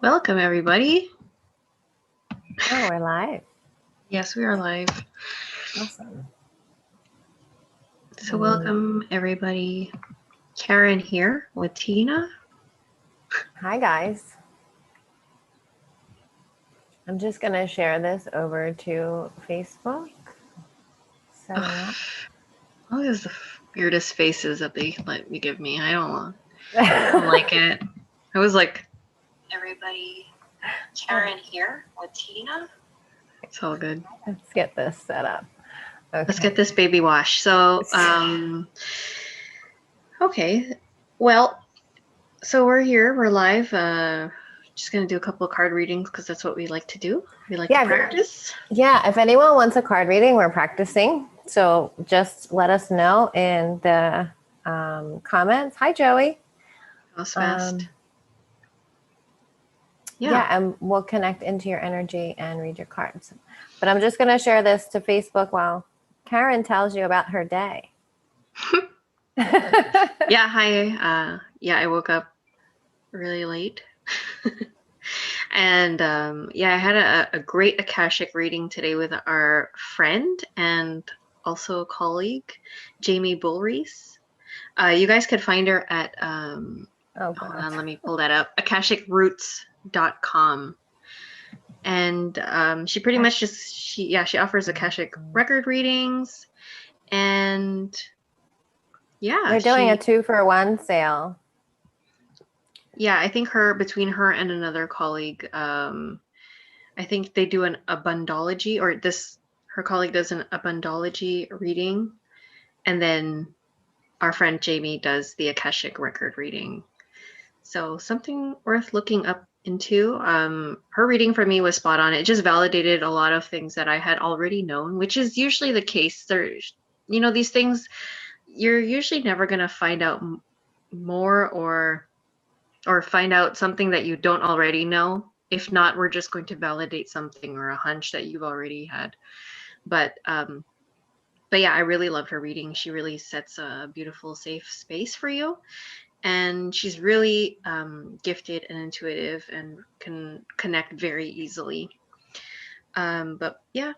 Welcome, everybody. Oh, we're live. Yes, we are live. Awesome. So welcome, everybody. Karen here with Tina. Hi, guys. I'm just going to share this over to Facebook. Oh, what is the weirdest faces that they let me give me? I don't like it. I was like, everybody, Karen here with Tina. It's all good. Let's get this set up. Okay. Let's get this baby washed. So, okay. Well, so we're here. We're live. Just going to do a couple of card readings because that's what we like to do. We like to practice. Yeah, if anyone wants a card reading, we're practicing. So just let us know in the comments. Hi, Joey. That was fast. Yeah, and we'll connect into your energy and read your cards. But I'm just going to share this to Facebook while Karen tells you about her day. Yeah, hi. I woke up really late. And I had a great Akashic reading today with our friend and also a colleague, Jamie Bullreese. You guys could find her at, hold on, let me pull that up, akashicroots.com. And she pretty much she offers Akashic record readings. And yeah, they're doing a 2-for-1 sale. Yeah, I think between her and another colleague, I think they do an abundology, or her colleague does an abundology reading, and then our friend Jamie does the Akashic record reading. So something worth looking up into. Her reading for me was spot on. It just validated a lot of things that I had already known, which is usually the case. There's, these things, you're usually never going to find out more or find out something that you don't already know. If not, we're just going to validate something or a hunch that you've already had. But yeah, I really loved her reading. She really sets a beautiful, safe space for you. And she's really gifted and intuitive and can connect very easily. But yeah,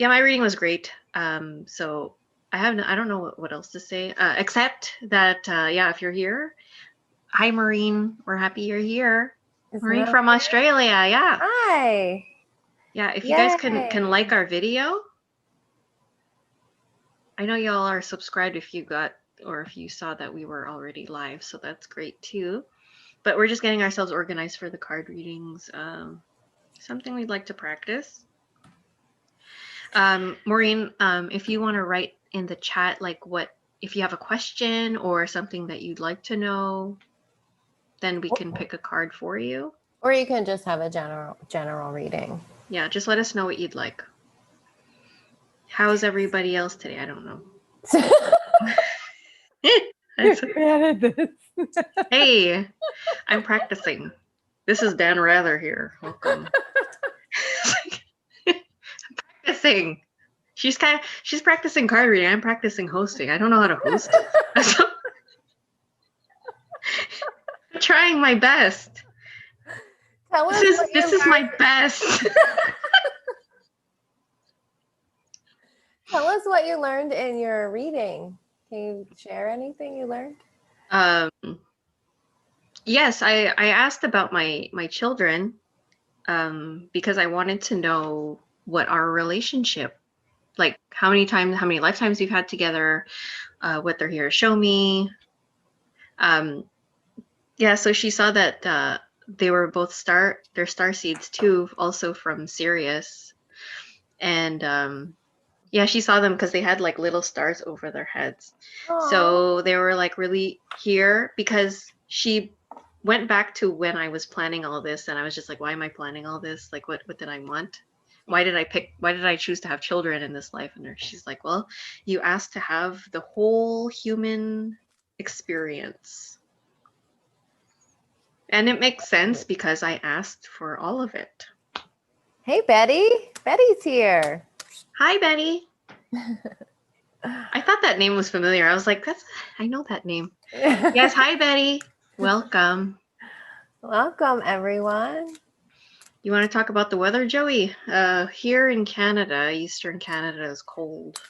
my reading was great. So I don't know what else to say, except that, if you're here, hi, Maureen. We're happy you're here. Maureen from Australia. Yeah. Hi. Yeah. If you guys can like our video, I know y'all are subscribed if you saw that we were already live. So that's great too. But we're just getting ourselves organized for the card readings. Something we'd like to practice. Maureen, if you want to write in the chat, like if you have a question or something that you'd like to know, then we can pick a card for you. Or you can just have a general reading. Yeah, just let us know what you'd like. How's everybody else today? I don't know. Hey, I'm practicing. This is Dan Rather here. Welcome. I'm practicing. She's practicing card reading. I'm practicing hosting. I don't know how to host. I'm trying my best. This is my best. Tell us what you learned in your reading. Can you share anything you learned? Yes, I asked about my children because I wanted to know what our relationship, like how many lifetimes we've had together, what they're here to show me. So she saw that they were both they're star seeds too, also from Sirius. And she saw them because they had like little stars over their heads. Aww. So they were like really here because she went back to when I was planning all this, and I was just like, why am I planning all this? Like, what did I want? Why did I choose to have children in this life? And she's like, well, you asked to have the whole human experience. And it makes sense because I asked for all of it. Hey, Betty. Betty's here. Hi, Betty. I thought that name was familiar. I was like, I know that name. Yes, hi, Betty. Welcome. Welcome, everyone. You want to talk about the weather, Joey? Here in Canada, Eastern Canada is cold.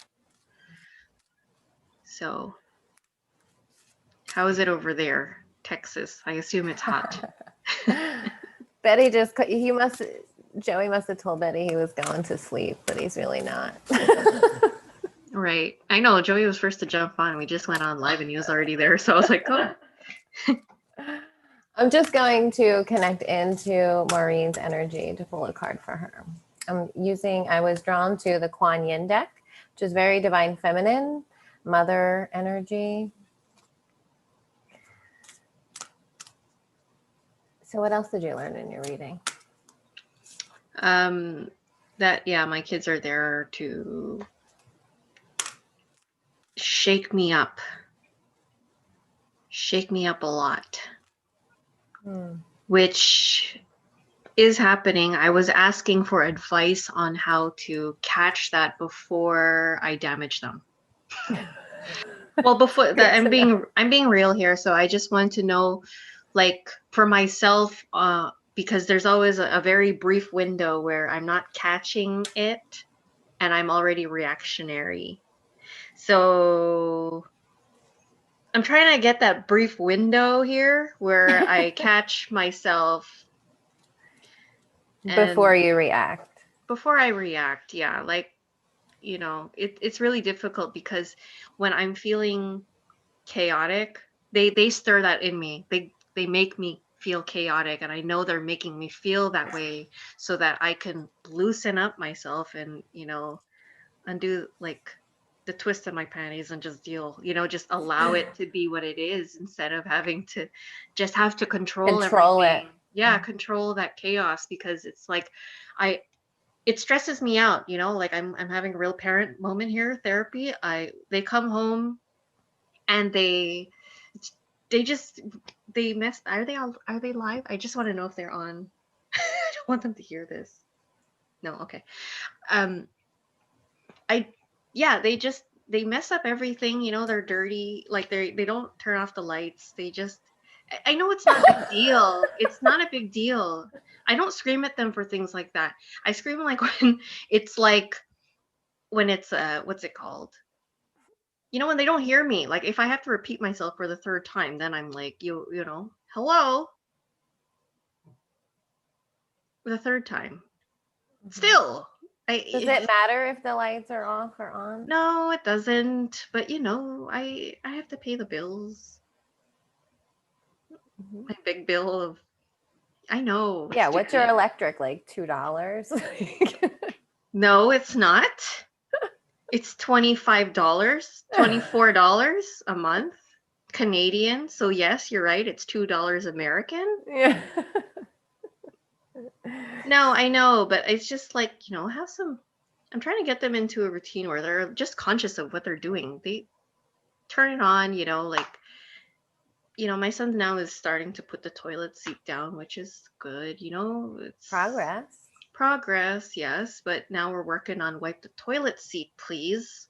So, how is it over there, Texas? I assume it's hot. Betty Joey must have told Betty he was going to sleep, but he's really not. Right. I know, Joey was first to jump on. We just went on live and he was already there. So I was like, oh. I'm just going to connect into Maureen's energy to pull a card for her. I was drawn to the Kuan Yin deck, which is very divine feminine, mother energy. So what else did you learn in your reading? My kids are there to shake me up a lot, which is happening. I was asking for advice on how to catch that before I damage them. Well, before that, I'm being real here. So I just want to know, like, for myself, because there's always a very brief window where I'm not catching it and I'm already reactionary. So I'm trying to get that brief window here where I catch myself before you react. Before I react, yeah. Like, it's really difficult because when I'm feeling chaotic, they stir that in me. They make me feel chaotic, and I know they're making me feel that way so that I can loosen up myself and, undo like the twist in my panties and just just allow it to be what it is instead of having to just have to control everything. It. Yeah, control that chaos, because it's like it stresses me out, like I'm having a real parent moment here, therapy. They come home and they mess. Are they live? I just want to know if they're on. I don't want them to hear this. No, okay. They mess up everything, they're dirty, like they don't turn off the lights. I know it's not a big deal. It's not a big deal. I don't scream at them for things like that. I scream like when it's what's it called? When they don't hear me, like if I have to repeat myself for the third time, then I'm like, hello, for the third time. Still, does it matter if the lights are off or on? No, it doesn't. But I have to pay the bills. My big bill of, I know. Yeah, what's your electric, like $2? No, it's not. It's $25, $24 a month Canadian. So yes, you're right. It's $2 American. Yeah. No, I know, but it's just like, have some. I'm trying to get them into a routine where they're just conscious of what they're doing. They turn it on, like, my son now is starting to put the toilet seat down, which is good. It's progress, yes, but now we're working on wipe the toilet seat, please.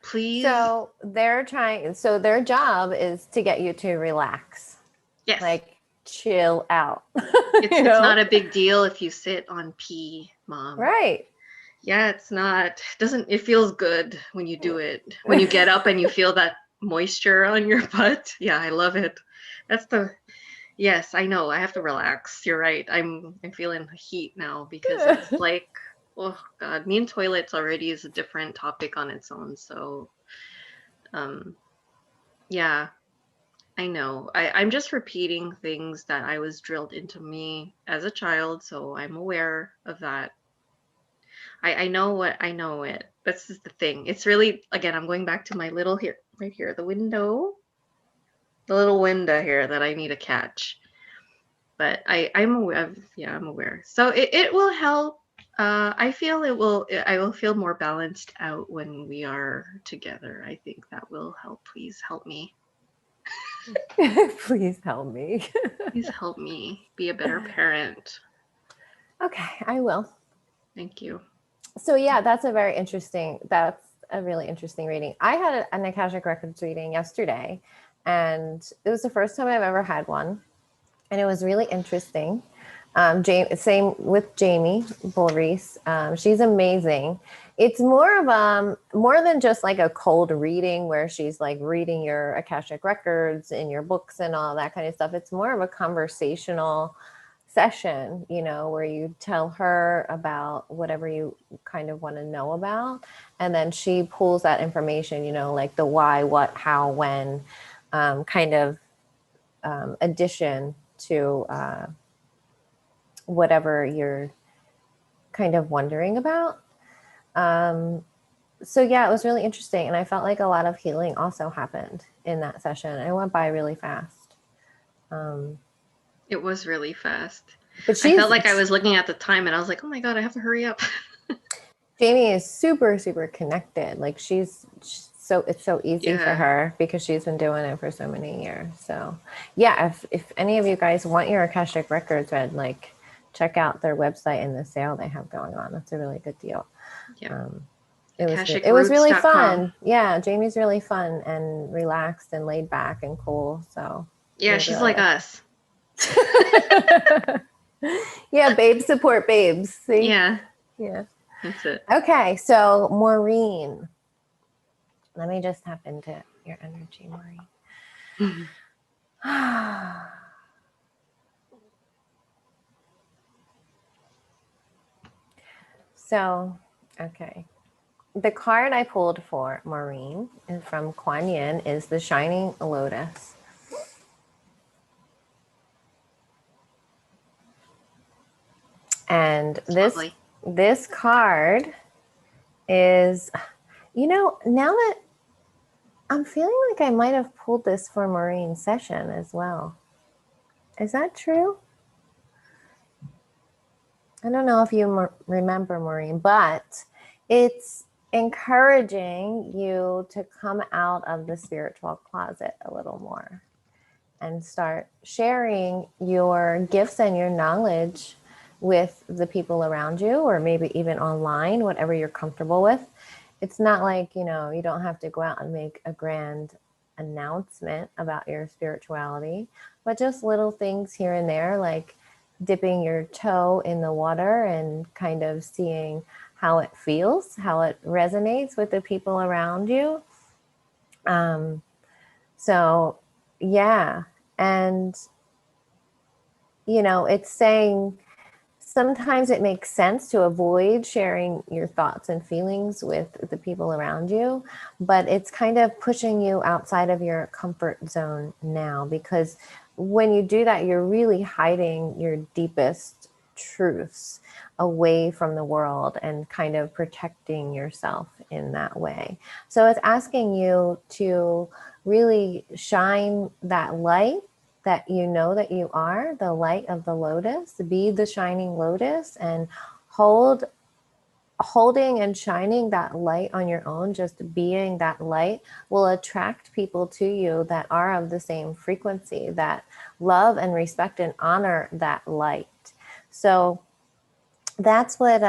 So their job is to get you to relax. Yes. Like chill out. It's not a big deal if you sit on pee, Mom. Right. Yeah, it's not. It feels good when you do it. When you get up and you feel that moisture on your butt. Yeah, I love it. Yes, I know. I have to relax. You're right. I'm feeling heat now because it's like, oh God, me and toilets already is a different topic on its own. So, yeah, I know. I'm just repeating things that I was drilled into me as a child. So I'm aware of that. I know it. That's just the thing. It's really, again, I'm going back to my little right here, the little window here that I need to catch. But I'm aware. I'm aware. So it will help. I feel I will feel more balanced out when we are together. I think that will help. Please help me. Please help me. Please help me be a better parent. Okay, I will. Thank you. So yeah, that's a really interesting reading. I had an Akashic Records reading yesterday, and it was the first time I've ever had one. And it was really interesting. Same with Jamie Bullreese. She's amazing. It's more of more than just like a cold reading where she's like reading your Akashic records and your books and all that kind of stuff. It's more of a conversational session, you know, where you tell her about whatever you kind of want to know about, and then she pulls that information, you know, like the why, what, how, when, kind of addition to whatever you're kind of wondering about. So yeah, it was really interesting, and I felt like a lot of healing also happened in that session. It went by really fast. It was really fast. But I felt like I was looking at the time and I was like, oh my God, I have to hurry up. Jamie is super, super connected. Like it's so easy for her because she's been doing it for so many years. So yeah, if any of you guys want your Akashic records read, like check out their website and the sale they have going on. That's a really good deal. Yeah. It was really fun. Yeah, Jamie's really fun and relaxed and laid back and cool. So yeah, she's really like us. Yeah, babes support babes. See? Yeah. Yeah. That's it. Okay, so Maureen. Let me just tap into your energy, Maureen. So, okay. The card I pulled for Maureen from Kuan Yin is the Shining Lotus. And this card is, you know, now that I'm feeling like I might have pulled this for Maureen's session as well. Is that true? I don't know if you remember, Maureen, but it's encouraging you to come out of the spiritual closet a little more and start sharing your gifts and your knowledge with the people around you, or maybe even online, whatever you're comfortable with. It's not like, you know, you don't have to go out and make a grand announcement about your spirituality, but just little things here and there, like dipping your toe in the water and kind of seeing how it feels, how it resonates with the people around you. So yeah. And, you know, it's saying sometimes it makes sense to avoid sharing your thoughts and feelings with the people around you, but it's kind of pushing you outside of your comfort zone now, because when you do that, you're really hiding your deepest truths away from the world and kind of protecting yourself in that way. So it's asking you to really shine that light that you know that you are, the light of the lotus, be the shining lotus, and holding and shining that light on your own, just being that light will attract people to you that are of the same frequency, that love and respect and honor that light. So that's what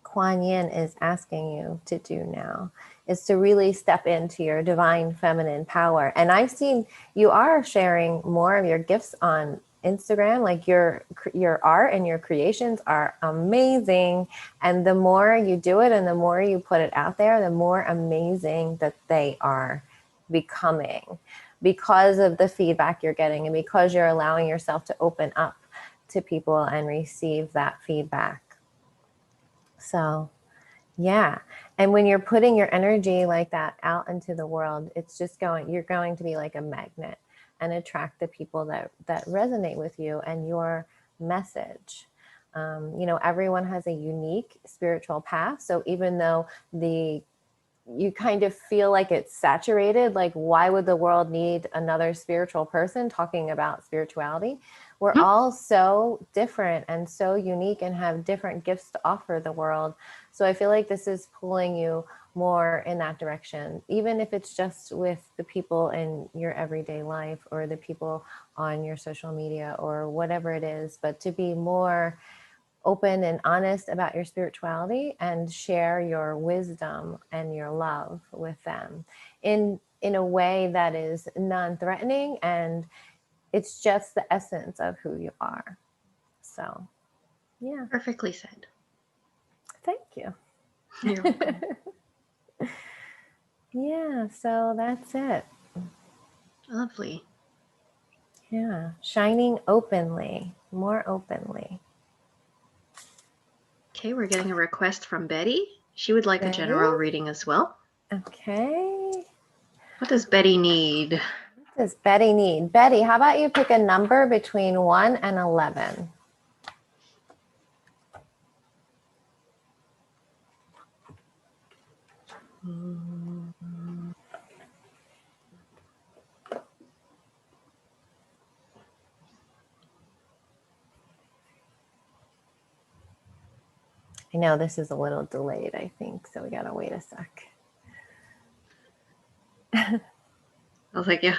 Kuan Yin is asking you to do now, is to really step into your divine feminine power. And I've seen you are sharing more of your gifts on Instagram, like your art and your creations are amazing. And the more you do it and the more you put it out there, the more amazing that they are becoming, because of the feedback you're getting and because you're allowing yourself to open up to people and receive that feedback. So yeah. And when you're putting your energy like that out into the world, it's just you're going to be like a magnet and attract the people that resonate with you and your message. You know, everyone has a unique spiritual path. So even though you kind of feel like it's saturated, like why would the world need another spiritual person talking about spirituality? We're all so different and so unique and have different gifts to offer the world. So I feel like this is pulling you more in that direction, even if it's just with the people in your everyday life or the people on your social media or whatever it is, but to be more open and honest about your spirituality and share your wisdom and your love with them in a way that is non-threatening and It's just the essence of who you are. So, yeah. Perfectly said. Thank you. You're welcome. Yeah, so that's it. Lovely. Yeah, shining openly, more openly. Okay, we're getting a request from Betty. She would like a general reading as well. Okay. What does Betty need? What does Betty need? Betty, how about you pick a number between 1 and 11? I know this is a little delayed, I think, so we gotta wait a sec. I was like, yeah,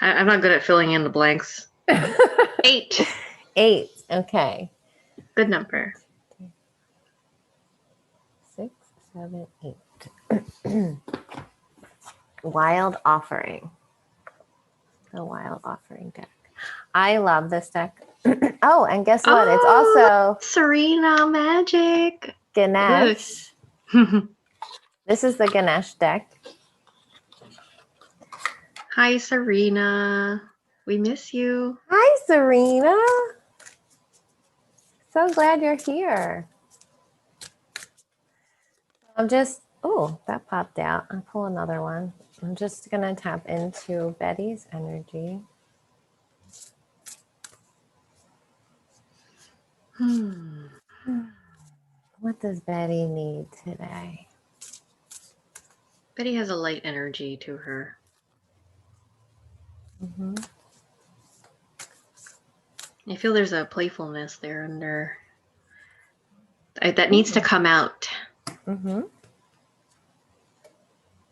I'm not good at filling in the blanks. 8. 8, okay. Good number. 6, 7, 8. Wild Offering. The Wild Offering deck. I love this deck. Oh, and guess what? It's also Serena Magic. Ganesh. This is the Ganesh deck. Hi, Serena. We miss you. Hi, Serena. So glad you're here. Oh, that popped out. I'll pull another one. I'm just going to tap into Betty's energy. What does Betty need today? Betty has a light energy to her. Mm-hmm. I feel there's a playfulness there under that needs to come out. Mm-hmm.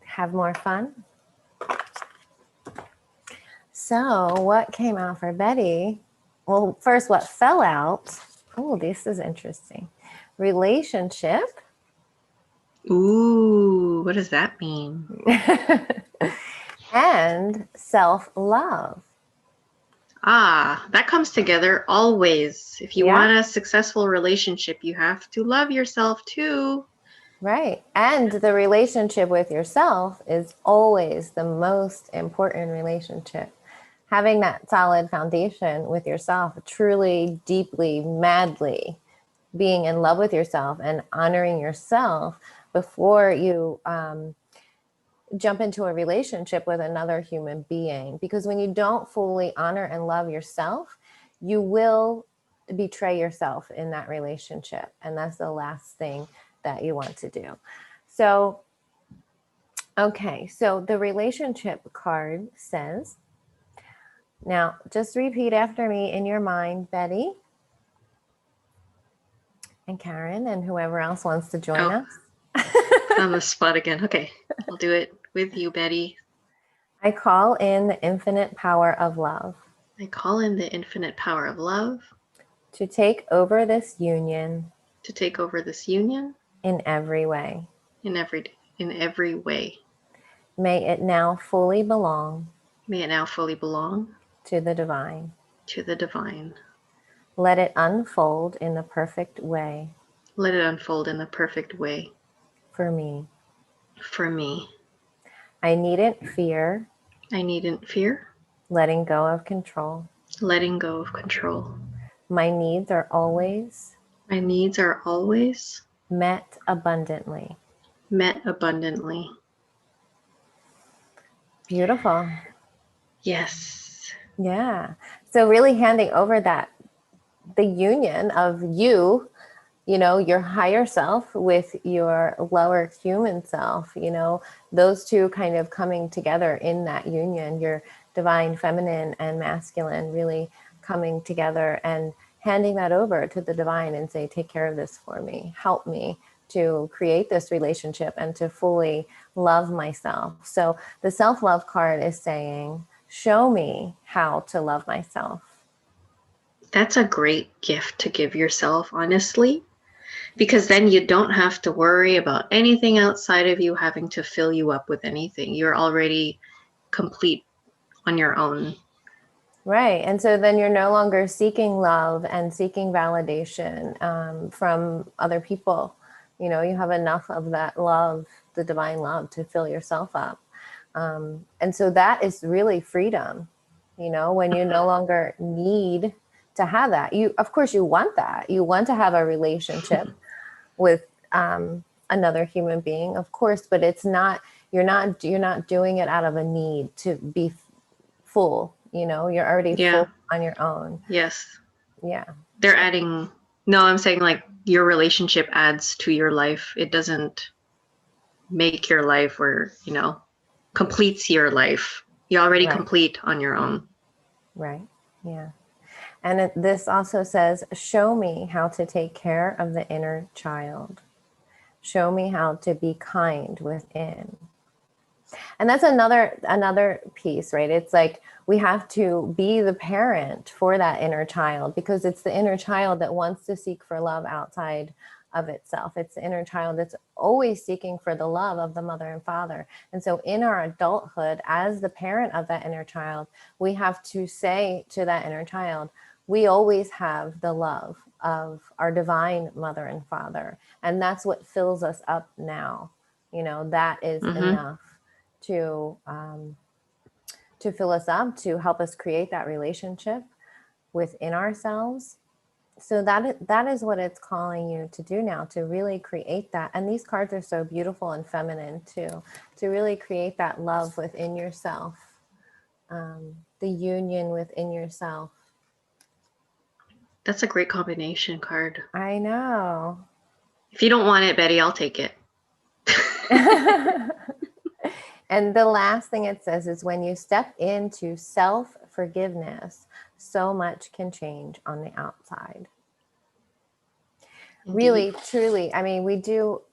Have more fun. So what came out for Betty? Well, first, what fell out? Oh, this is interesting. Relationship. Ooh, what does that mean? And self-love. That comes together always. If you Yeah. want a successful relationship, you have to love yourself too. Right. And the relationship with yourself is always the most important relationship. Having that solid foundation with yourself, truly, deeply, madly being in love with yourself and honoring yourself before you jump into a relationship with another human being. Because when you don't fully honor and love yourself, you will betray yourself in that relationship. And that's the last thing that you want to do. So, okay, so the relationship card says, now just repeat after me in your mind, Betty and Karen and whoever else wants to join us. On the spot again. Okay, I'll do it with you, Betty. I call in the infinite power of love. I call in the infinite power of love. To take over this union. To take over this union. In every way. In every way. May it now fully belong. May it now fully belong. To the divine. To the divine. Let it unfold in the perfect way. Let it unfold in the perfect way. For me. For me. I needn't fear. I needn't fear. Letting go of control. Letting go of control. My needs are always. My needs are always. Met abundantly. Met abundantly. Beautiful. Yes. Yeah. So really handing over the union of you, your higher self with your lower human self, those two kind of coming together in that union, your divine feminine and masculine really coming together and handing that over to the divine and say, take care of this for me, help me to create this relationship and to fully love myself. So the self-love card is saying, show me how to love myself. That's a great gift to give yourself, honestly, because then you don't have to worry about anything outside of you having to fill you up with anything. You're already complete on your own. Right. And so then you're no longer seeking love and seeking validation from other people. You know, you have enough of that love, the divine love, to fill yourself up. And so that is really freedom, you know, when you no longer need to have that. You, of course, you want that. You want to have a relationship with another human being, of course, but it's not, you're not doing it out of a need to be full, you know, you're already Yeah. full on your own. Yes. Yeah. They're adding, no, I'm saying like your relationship adds to your life. It doesn't make your life or, you know, completes your life. You're already Right. complete on your own. Right. Yeah. And this also says, show me how to take care of the inner child. Show me how to be kind within. And that's another piece, right? It's like we have to be the parent for that inner child, because it's the inner child that wants to seek for love outside of itself. It's the inner child that's always seeking for the love of the mother and father. And so in our adulthood, as the parent of that inner child, we have to say to that inner child, we always have the love of our divine mother and father. And that's what fills us up now. You know, that is enough to fill us up, to help us create that relationship within ourselves. So that is what it's calling you to do now, to really create that. And these cards are so beautiful and feminine too, to really create that love within yourself, the union within yourself. That's a great combination card. I know. If you don't want it, Betty, I'll take it. And the last thing it says is, when you step into self-forgiveness, so much can change on the outside. Indeed. Really, truly, I mean, we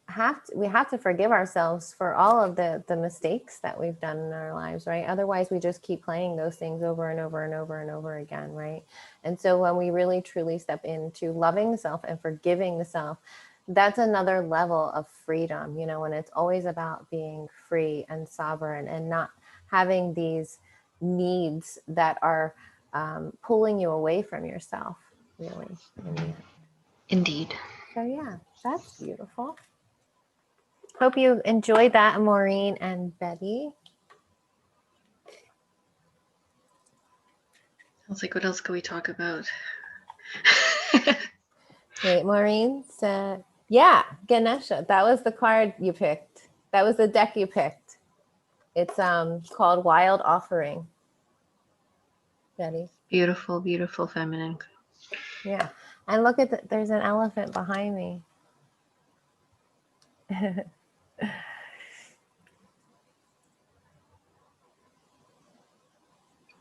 have to forgive ourselves for all of the mistakes that we've done in our lives, right? Otherwise we just keep playing those things over and over and over and over again, right? And so when we really truly step into loving the self and forgiving the self, that's another level of freedom, you know, when it's always about being free and sovereign and not having these needs that are pulling you away from yourself, really, in the end. Indeed. So yeah, that's beautiful. Hope you enjoyed that, Maureen and Betty. I was like, what else could we talk about? Wait, Maureen said, yeah, Ganesha. That was the card you picked. That was the deck you picked. It's called Wild Offering. Betty. Beautiful, beautiful feminine. Yeah. And look at there's an elephant behind me.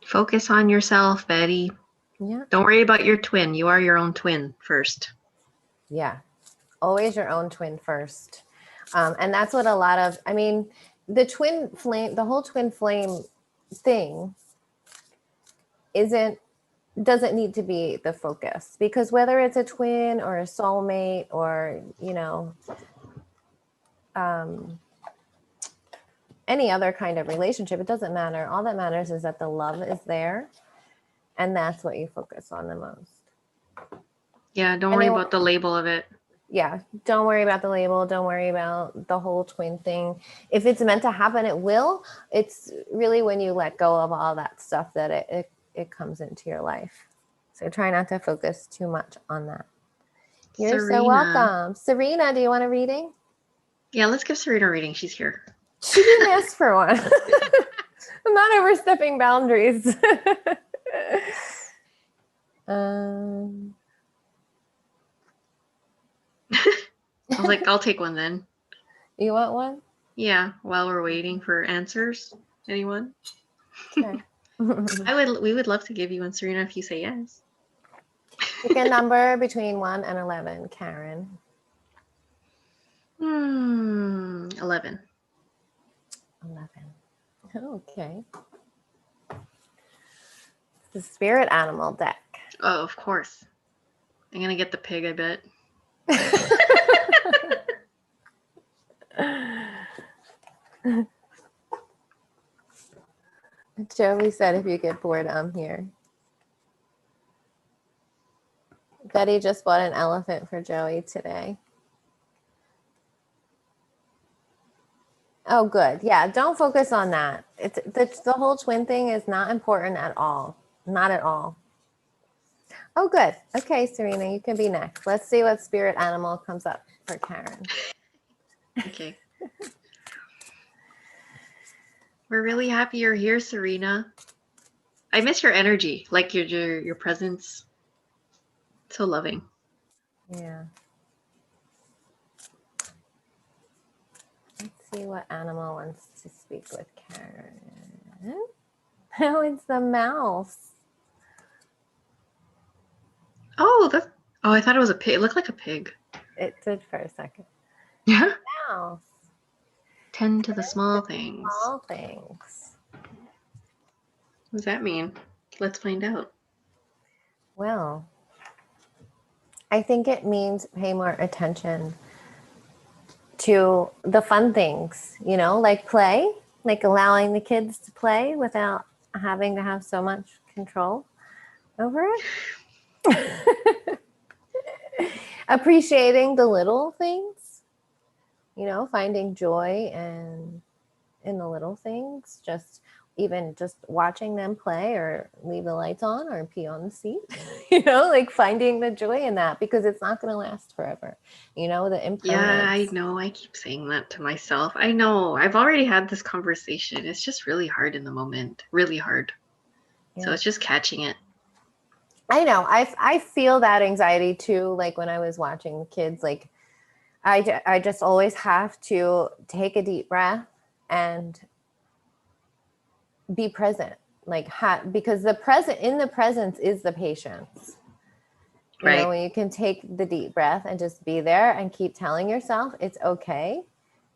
Focus on yourself, Betty. Yeah. Don't worry about your twin. You are your own twin first. Yeah. Always your own twin first. And that's what a lot of, I mean, the twin flame, the whole twin flame thing doesn't need to be the focus, because whether it's a twin or a soulmate or, you know, any other kind of relationship, it doesn't matter. All that matters is that the love is there, and that's what you focus on the most. Yeah, don't worry about the label of it. Yeah, don't worry about the label. Don't worry about the whole twin thing. If it's meant to happen, it will. It's really when you let go of all that stuff that it comes into your life. So try not to focus too much on that. You're so welcome. Serena, do you want a reading? Yeah, let's give Serena a reading. She's here. She didn't ask for one. I'm not overstepping boundaries. I was like, I'll take one then. You want one? Yeah, while we're waiting for answers. Anyone? Okay. We would love to give you one, Serena, if you say yes. Pick a number between 1 and 11, Karen. 11. 11. Okay. The spirit animal deck. Oh, of course. I'm gonna get the pig, I bet. Joey said if you get bored, I'm here. said he just bought an elephant for Joey today. Oh, good. Yeah, don't focus on that. It's the whole twin thing is not important at all. Not at all. Oh, good. Okay, Serena, you can be next. Let's see what spirit animal comes up for Karen. Okay. We're really happy you're here, Serena. I miss your energy, like your presence. So loving. Yeah. Let's see what animal wants to speak with Karen. Oh, it's the mouse. Oh, I thought it was a pig. It looked like a pig. It did for a second. Yeah. Mouse. Tend to the small things. Small things. What does that mean? Let's find out. Well, I think it means pay more attention to the fun things, you know, like play, like allowing the kids to play without having to have so much control over it. Appreciating the little things, you know, finding joy and in the little things, just watching them play or leave the lights on or pee on the seat, you know, like finding the joy in that, because it's not going to last forever, you know, the impermanence. Yeah, I know. I keep saying that to myself. I know. I've already had this conversation. It's just really hard in the moment. Really hard. Yeah. So it's just catching it. I know. I feel that anxiety too. Like when I was watching the kids, like I just always have to take a deep breath and be present, like because the presence is the patience. You know, when you can take the deep breath and just be there and keep telling yourself it's okay.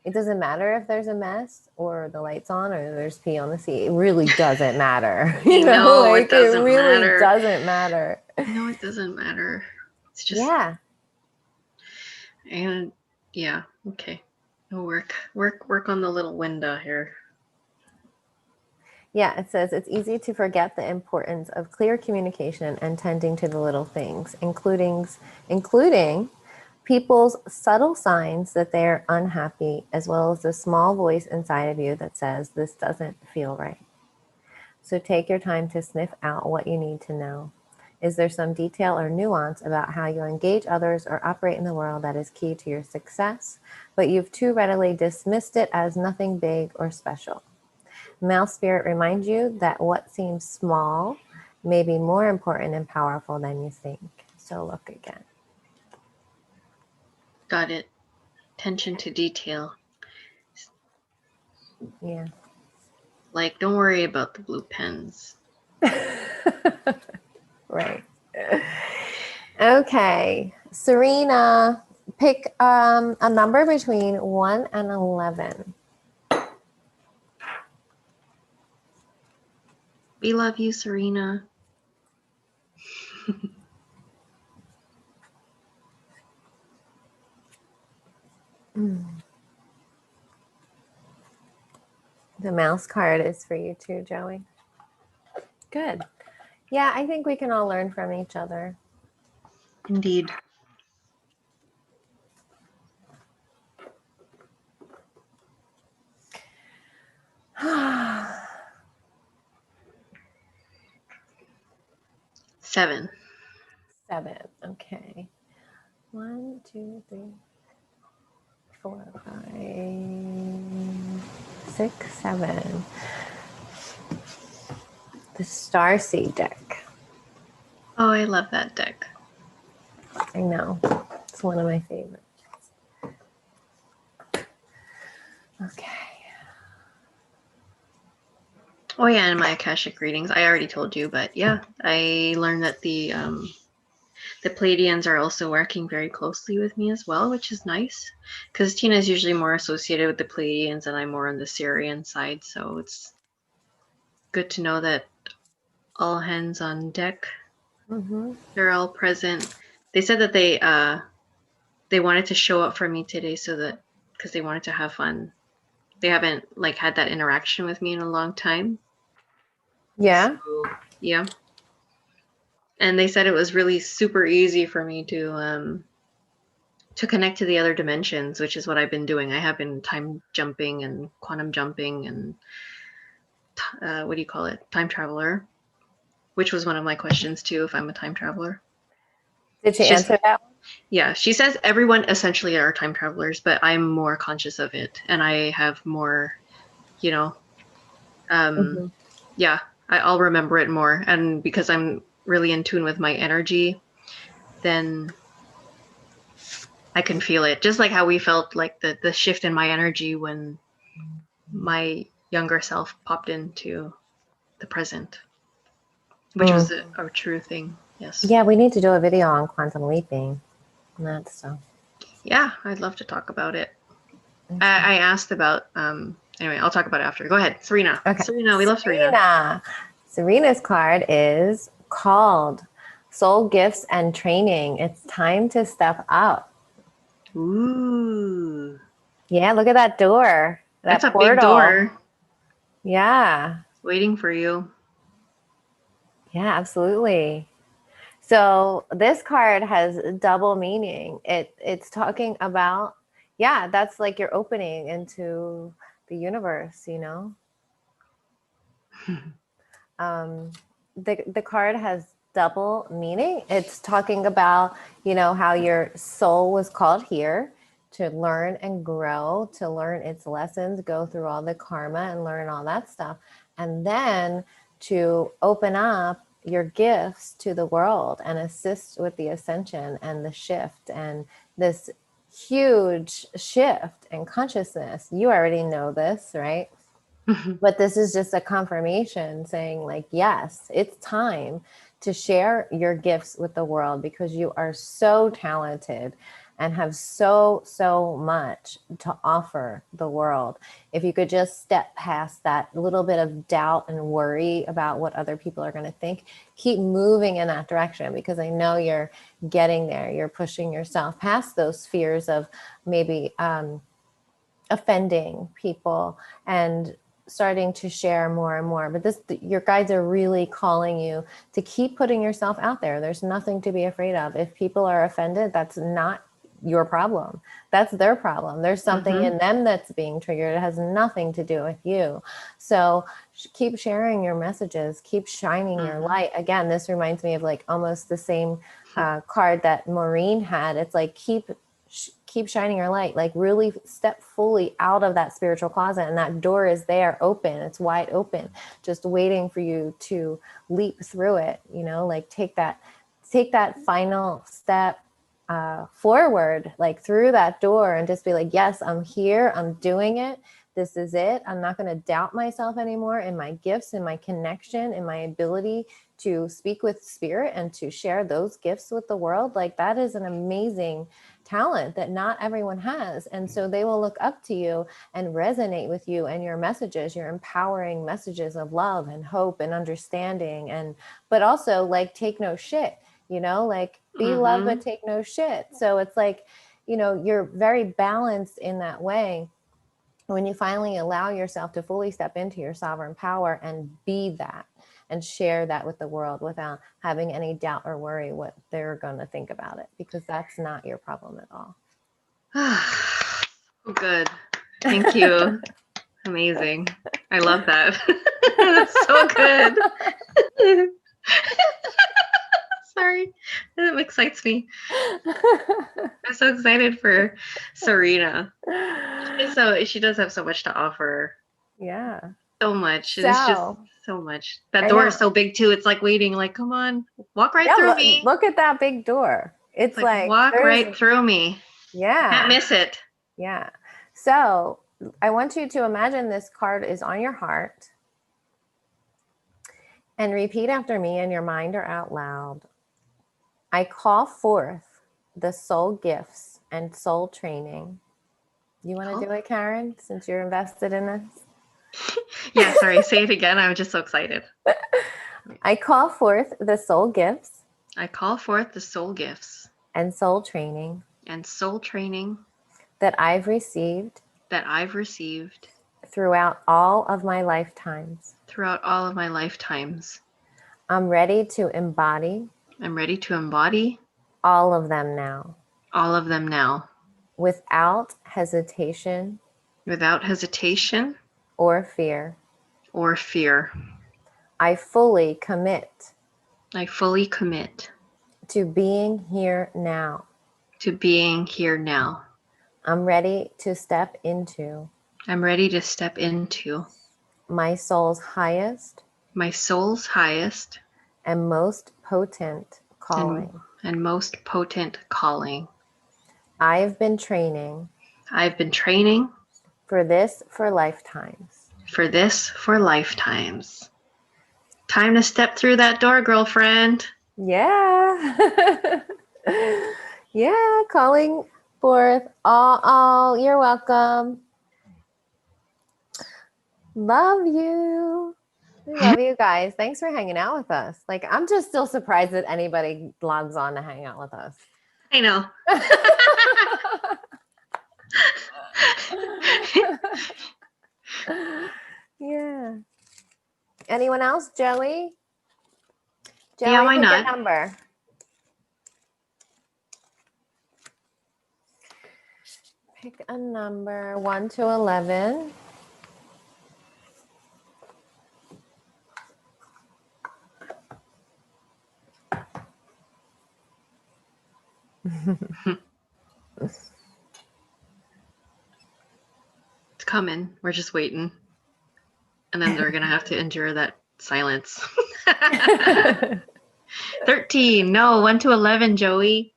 It doesn't matter if there's a mess or the lights on or there's pee on the seat. It really doesn't matter. You know, like it really doesn't matter. No, it doesn't matter. It's just And yeah, okay. Work on the little window here. Yeah, it says it's easy to forget the importance of clear communication and tending to the little things, including people's subtle signs that they're unhappy, as well as the small voice inside of you that says this doesn't feel right. So take your time to sniff out what you need to know. Is there some detail or nuance about how you engage others or operate in the world that is key to your success, but you've too readily dismissed it as nothing big or special? Mouse Spirit reminds you that what seems small may be more important and powerful than you think. So look again. Got it. Attention to detail. Yeah. Like, don't worry about the blue pens. Right. Okay. Serena, pick a number between 1 and 11. We love you, Serena. The mouse card is for you too, Joey. Good. Yeah, I think we can all learn from each other. Indeed. Seven. Okay. 1, 2, 3, 4, 5, 6, 7. The Starseed deck. Oh, I love that deck. I know. It's one of my favorites. Okay. Oh yeah, and my Akashic readings. I already told you, but yeah, I learned that the Pleiadians are also working very closely with me as well, which is nice, because Tena is usually more associated with the Pleiadians and I'm more on the Syrian side, so it's good to know that all hands on deck. Mm-hmm. They're all present. They said that they wanted to show up for me today, so that because they wanted to have fun. They haven't like had that interaction with me in a long time. Yeah. So, yeah. And they said it was really super easy for me to connect to the other dimensions, which is what I've been doing. I have been time jumping and quantum jumping and what do you call it? Time traveler, which was one of my questions too, if I'm a time traveler. Did she answer that one? Yeah, she says everyone essentially are time travelers, but I'm more conscious of it, and I have more, you know, yeah, I'll remember it more, and because I'm really in tune with my energy, then I can feel it. Just like how we felt like the shift in my energy when my younger self popped into the present, which was a true thing. Yes. Yeah, we need to do a video on quantum leaping and that stuff. Yeah, I'd love to talk about it. I asked about anyway, I'll talk about it after. Go ahead, Serena. Okay. Serena, we love Serena. Serena's card is called Soul Gifts and Training. It's time to step up. Ooh. Yeah, look at that door. That's a portal. big door. Yeah. It's waiting for you. Yeah, absolutely. So this card has double meaning. It's talking about, yeah, that's like your opening into the universe, you know. The card has double meaning. It's talking about, you know, how your soul was called here to learn and grow, to learn its lessons, go through all the karma and learn all that stuff, and then to open up your gifts to the world and assist with the ascension and the shift and this huge shift in consciousness. You already know this, right? But this is just a confirmation saying, like, yes, it's time to share your gifts with the world because you are so talented and have so much to offer the world. If you could just step past that little bit of doubt and worry about what other people are going to think, keep moving in that direction, because I know you're getting there. You're pushing yourself past those fears of maybe offending people and starting to share more and more. But your guides are really calling you to keep putting yourself out there. There's nothing to be afraid of. If people are offended, that's not your problem. That's their problem. There's something in them that's being triggered. It has nothing to do with you. So keep sharing your messages, keep shining your light. Again, this reminds me of like almost the same card that Maureen had. It's like, keep shining your light, like really step fully out of that spiritual closet, and that door is there, open. It's wide open, just waiting for you to leap through it, you know, like take that final step forward, like through that door, and just be like, yes, I'm here, I'm doing it, this is it. I'm not going to doubt myself anymore in my gifts, in my connection, in my ability to speak with spirit and to share those gifts with the world. Like, that is an amazing talent that not everyone has. And so they will look up to you and resonate with you and your messages, your empowering messages of love and hope and understanding. And, but also like, take no shit, you know, like be love, but take no shit. So it's like, you know, you're very balanced in that way. When you finally allow yourself to fully step into your sovereign power and be that and share that with the world without having any doubt or worry what they're going to think about it, because that's not your problem at all. Oh, good. Thank you. Amazing. I love that. That's so good. Sorry. That excites me. I'm so excited for Serena. She does have so much to offer. Yeah. So much. It's just so much. That door is so big too. It's like waiting, like, come on, walk right through me. Look at that big door. It's like walk right through me. Yeah. Can't miss it. Yeah. So I want you to imagine this card is on your heart and repeat after me in your mind or out loud. I call forth the soul gifts and soul training. You want to do it, Karen, since you're invested in this? Yeah, sorry. Say it again. I'm just so excited. I call forth the soul gifts. I call forth the soul gifts. And soul training. And soul training. That I've received. That I've received. Throughout all of my lifetimes. Throughout all of my lifetimes. I'm ready to embody. I'm ready to embody all of them now. All of them now. Without hesitation. Without hesitation. Or fear. Or fear. I fully commit. I fully commit. To being here now. To being here now. I'm ready to step into. I'm ready to step into. My soul's highest. My soul's highest. And most potent calling. And most potent calling. I've been training. I've been training. For this for lifetimes. For this for lifetimes. Time to step through that door, girlfriend. Yeah. Yeah, calling forth all. You're welcome. Love you. We love you guys. Thanks for hanging out with us. Like, I'm just still surprised that anybody logs on to hang out with us. I know. Yeah. Anyone else? Joey? Joey, yeah, why pick not? a number. Pick a number 1 to 11. It's coming. We're just waiting. And then they're going to have to endure that silence. 13. No, 1 to 11, Joey.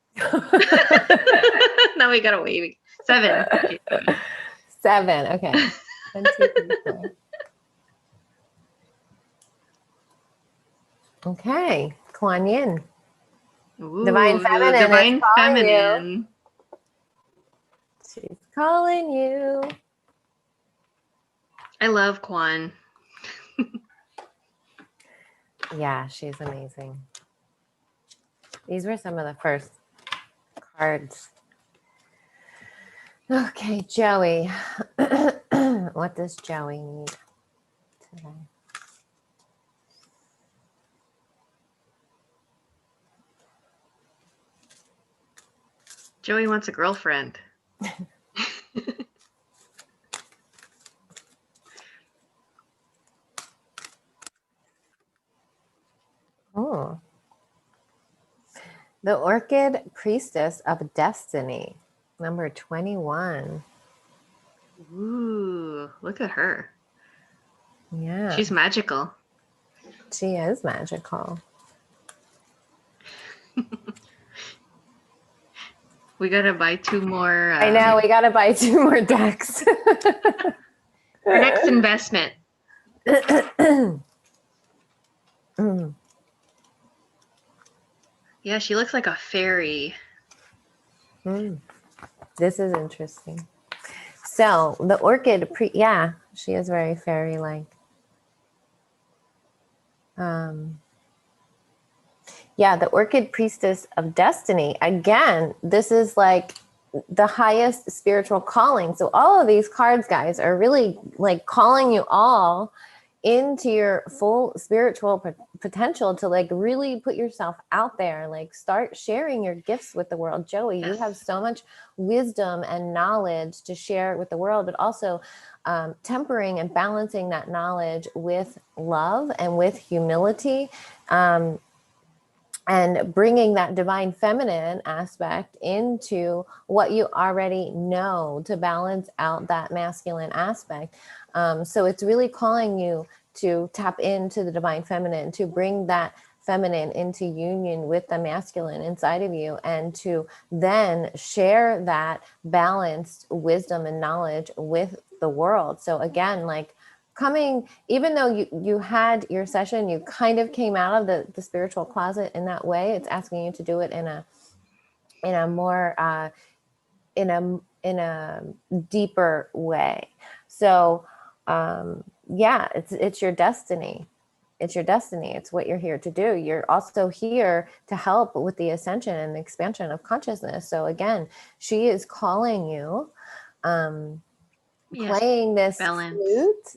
Now we got to wait. 7. Okay, 7. Okay. 1, 2, 3, 4. Okay. Kuan Yin. Ooh, Divine Feminine. Divine Feminine. You. She's calling you. I love Kuan. Yeah, she's amazing. These were some of the first cards. Okay, Joey. What does Joey need today? Joey wants a girlfriend. Oh. The Orchid Priestess of Destiny, number 21. Ooh, look at her. Yeah. She's magical. She is magical. We got to buy 2 more. I know, we got to buy 2 more decks. Our next investment. Yeah, she looks like a fairy. This is interesting. So the orchid, yeah, she is very fairy-like. Yeah, the Orchid Priestess of Destiny. Again, this is like the highest spiritual calling. So all of these cards, guys, are really like calling you all into your full spiritual potential to like really put yourself out there, like start sharing your gifts with the world. Joey, you have so much wisdom and knowledge to share with the world, but also tempering and balancing that knowledge with love and with humility. And bringing that divine feminine aspect into what you already know to balance out that masculine aspect. So it's really calling you to tap into the divine feminine, to bring that feminine into union with the masculine inside of you, and to then share that balanced wisdom and knowledge with the world. So again, like coming, even though you had your session, you kind of came out of the spiritual closet in that way. It's asking you to do it in a more in a deeper way. So yeah, it's your destiny. It's your destiny. It's what you're here to do. You're also here to help with the ascension and the expansion of consciousness. So again, she is calling you. Playing this flute,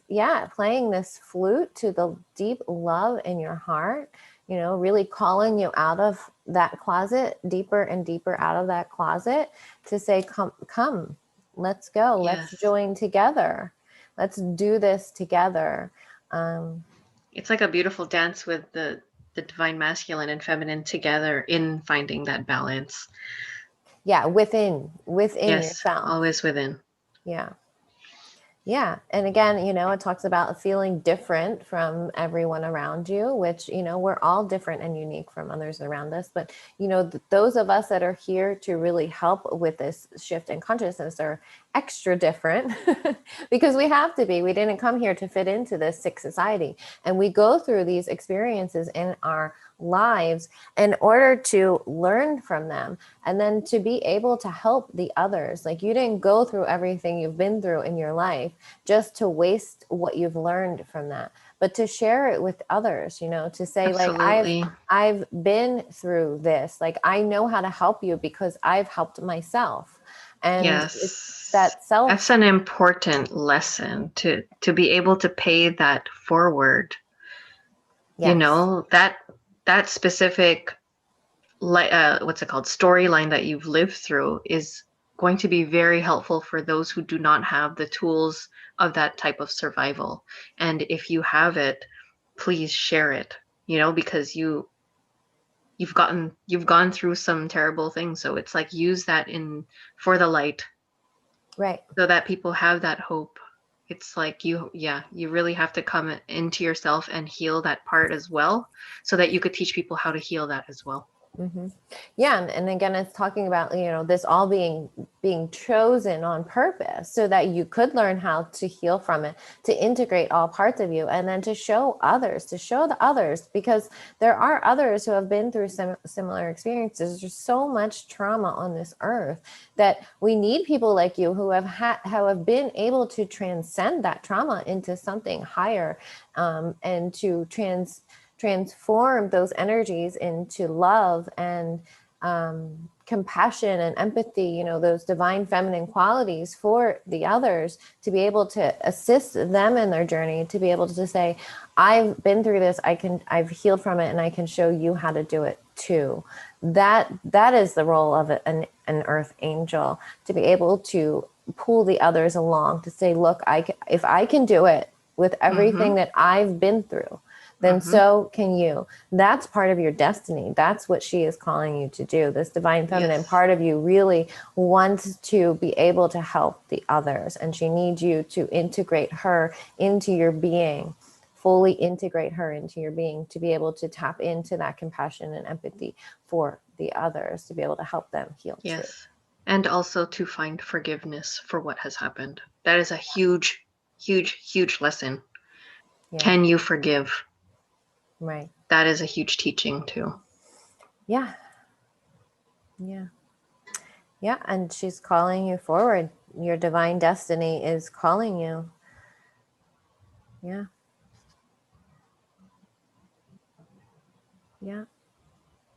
playing this flute to the deep love in your heart. really calling you out of that closet, deeper and deeper out of that closet, to say, come, let's go, let's Yes. join together, let's do this together. It's like a beautiful dance with the divine masculine and feminine together in finding that balance. Yeah, within Yes, yourself. always within. Yeah. Yeah. And again, it talks about feeling different from everyone around you, which, we're all different and unique from others around us. But, those of us that are here to really help with this shift in consciousness are extra different because we have to be. We didn't come here to fit into this sick society. And we go through these experiences in our lives in order to learn from them and then to be able to help the others. Like, you didn't go through everything you've been through in your life just to waste what you've learned from that, but to share it with others, to say, like, Absolutely. I've been through this, like, I know how to help you because I've helped myself. And it's Yes. that self. That's an important lesson to be able to pay that forward. Yes. That specific what's it called, storyline that you've lived through is going to be very helpful for those who do not have the tools of that type of survival. And if you have it, please share it, because you've gone through some terrible things. So it's like, use that in for the light, Right. so that people have that hope. It's like, you really have to come into yourself and heal that part as well, so that you could teach people how to heal that as well. Mm-hmm. Yeah, and again, it's talking about this all being chosen on purpose, so that you could learn how to heal from it, to integrate all parts of you, and then to show the others, because there are others who have been through similar experiences. There's so much trauma on this earth that we need people like you who have been able to transcend that trauma into something higher, and to transform those energies into love and compassion and empathy, those divine feminine qualities for the others, to be able to assist them in their journey, to be able to say, I've been through this, I've healed from it, and I can show you how to do it too. That is the role of an earth angel, to be able to pull the others along, to say, look, if I can do it with everything Mm-hmm. that I've been through, then Mm-hmm. so can you. That's part of your destiny. That's what she is calling you to do. This divine feminine Yes. part of you really wants to be able to help the others. And she needs you to integrate her into your being, fully integrate her into your being, to be able to tap into that compassion and empathy for the others, to be able to help them heal too. Yes. And also to find forgiveness for what has happened. That is a huge, huge, huge lesson. Yeah. Can you forgive? Right. That is a huge teaching too. Yeah. Yeah. Yeah. And she's calling you forward. Your divine destiny is calling you. Yeah. Yeah.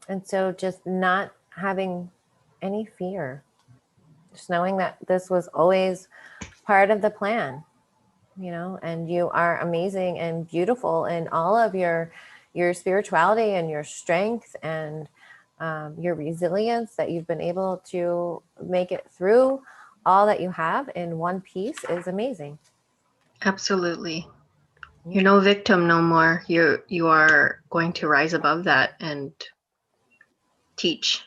And so just not having any fear, just knowing that this was always part of the plan, and you are amazing and beautiful in all of your spirituality and your strength and your resilience, that you've been able to make it through all that you have in one piece is amazing. Absolutely. You're Yeah. no victim no more. You are going to rise above that and teach,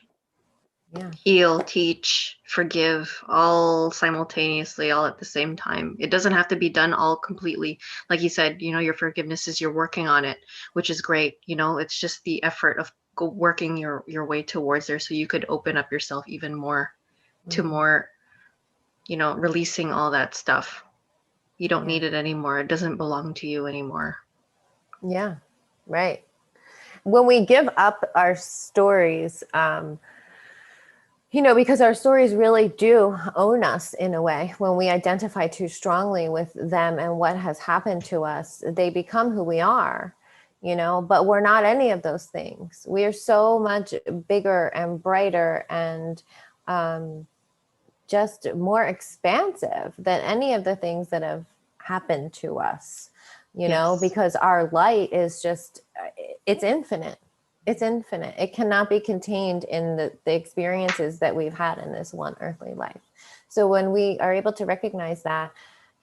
Yeah. heal, teach, forgive, all simultaneously, all at the same time. It doesn't have to be done all completely. Like you said, your forgiveness is you're working on it, which is great. It's just the effort of working your way towards there, so you could open up yourself even more to Mm-hmm. more, releasing all that stuff. You don't Yeah. need it anymore. It doesn't belong to you anymore. Yeah. Right. When we give up our stories, because our stories really do own us in a way. When we identify too strongly with them and what has happened to us, they become who we are, but we're not any of those things. We are so much bigger and brighter and just more expansive than any of the things that have happened to us, Yes. because our light is just, it's infinite. It's infinite. It cannot be contained in the experiences that we've had in this one earthly life. So when we are able to recognize that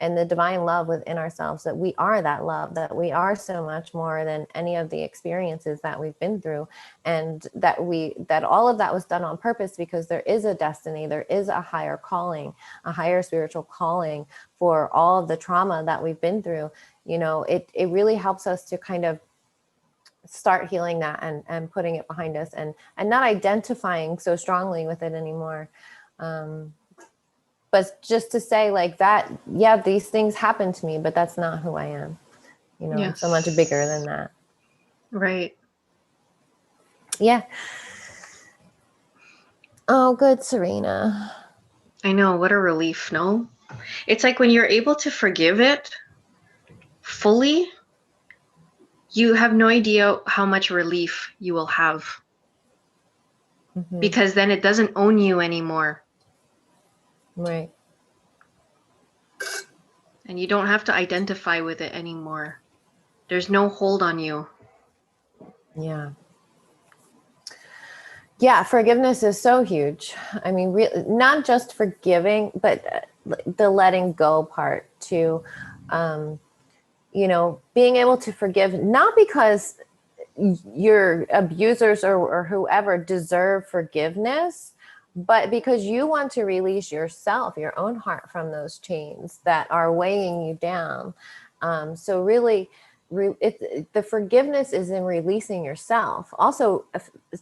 and the divine love within ourselves, that we are that love, that we are so much more than any of the experiences that we've been through, and that all of that was done on purpose, because there is a destiny, there is a higher calling, a higher spiritual calling for all of the trauma that we've been through. You know, it really helps us to kind of start healing that and putting it behind us, and not identifying so strongly with it anymore. But just to say like that, yeah, these things happen to me, but that's not who I am. You know, I'm so much bigger than that. Right. Yeah. Oh, good, Serena. I know, what a relief, no? It's like when you're able to forgive it fully, you have no idea how much relief you will have. Mm-hmm. Because then it doesn't own you anymore. Right. And you don't have to identify with it anymore. There's no hold on you. Yeah. Yeah, forgiveness is so huge. I mean, not just forgiving, but the letting go part too. You know, being able to forgive, not because your abusers or whoever deserve forgiveness, but because you want to release yourself, your own heart, from those chains that are weighing you down. So really, the forgiveness is in releasing yourself. Also,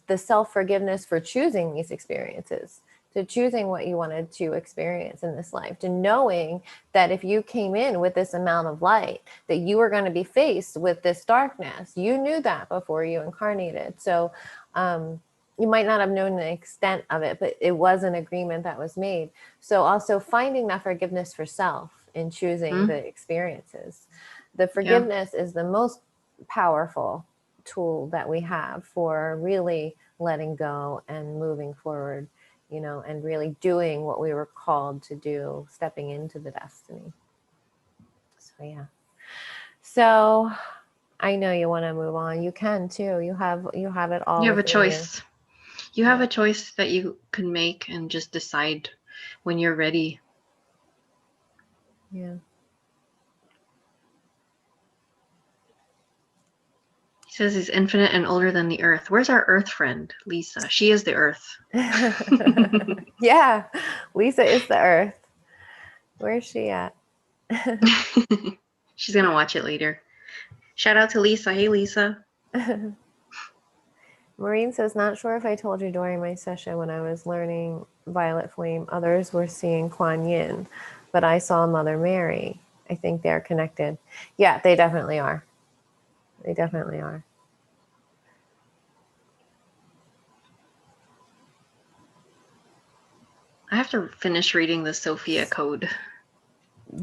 the self-forgiveness for choosing these experiences, to choosing what you wanted to experience in this life, to knowing that if you came in with this amount of light, that you were going to be faced with this darkness. You knew that before you incarnated. So you might not have known the extent of it, but it was an agreement that was made. So also finding that forgiveness for self in choosing the experiences. The forgiveness is the most powerful tool that we have for really letting go and moving forward, you know, and really doing what we were called to do, stepping into the destiny. So, yeah. So I know you want to move on. You can too. You have it all. You have a choice. You have a choice that you can make and just decide when you're ready. Yeah. He says he's infinite and older than the earth. Where's our earth friend, Lisa? She is the earth. Yeah. Lisa is the earth. Where's she at? She's going to watch it later. Shout out to Lisa. Hey, Lisa. Maureen says, not sure if I told you during my session when I was learning Violet Flame, others were seeing Kuan Yin, but I saw Mother Mary. I think they're connected. Yeah, they definitely are. They definitely are. I have to finish reading the Sophia Code.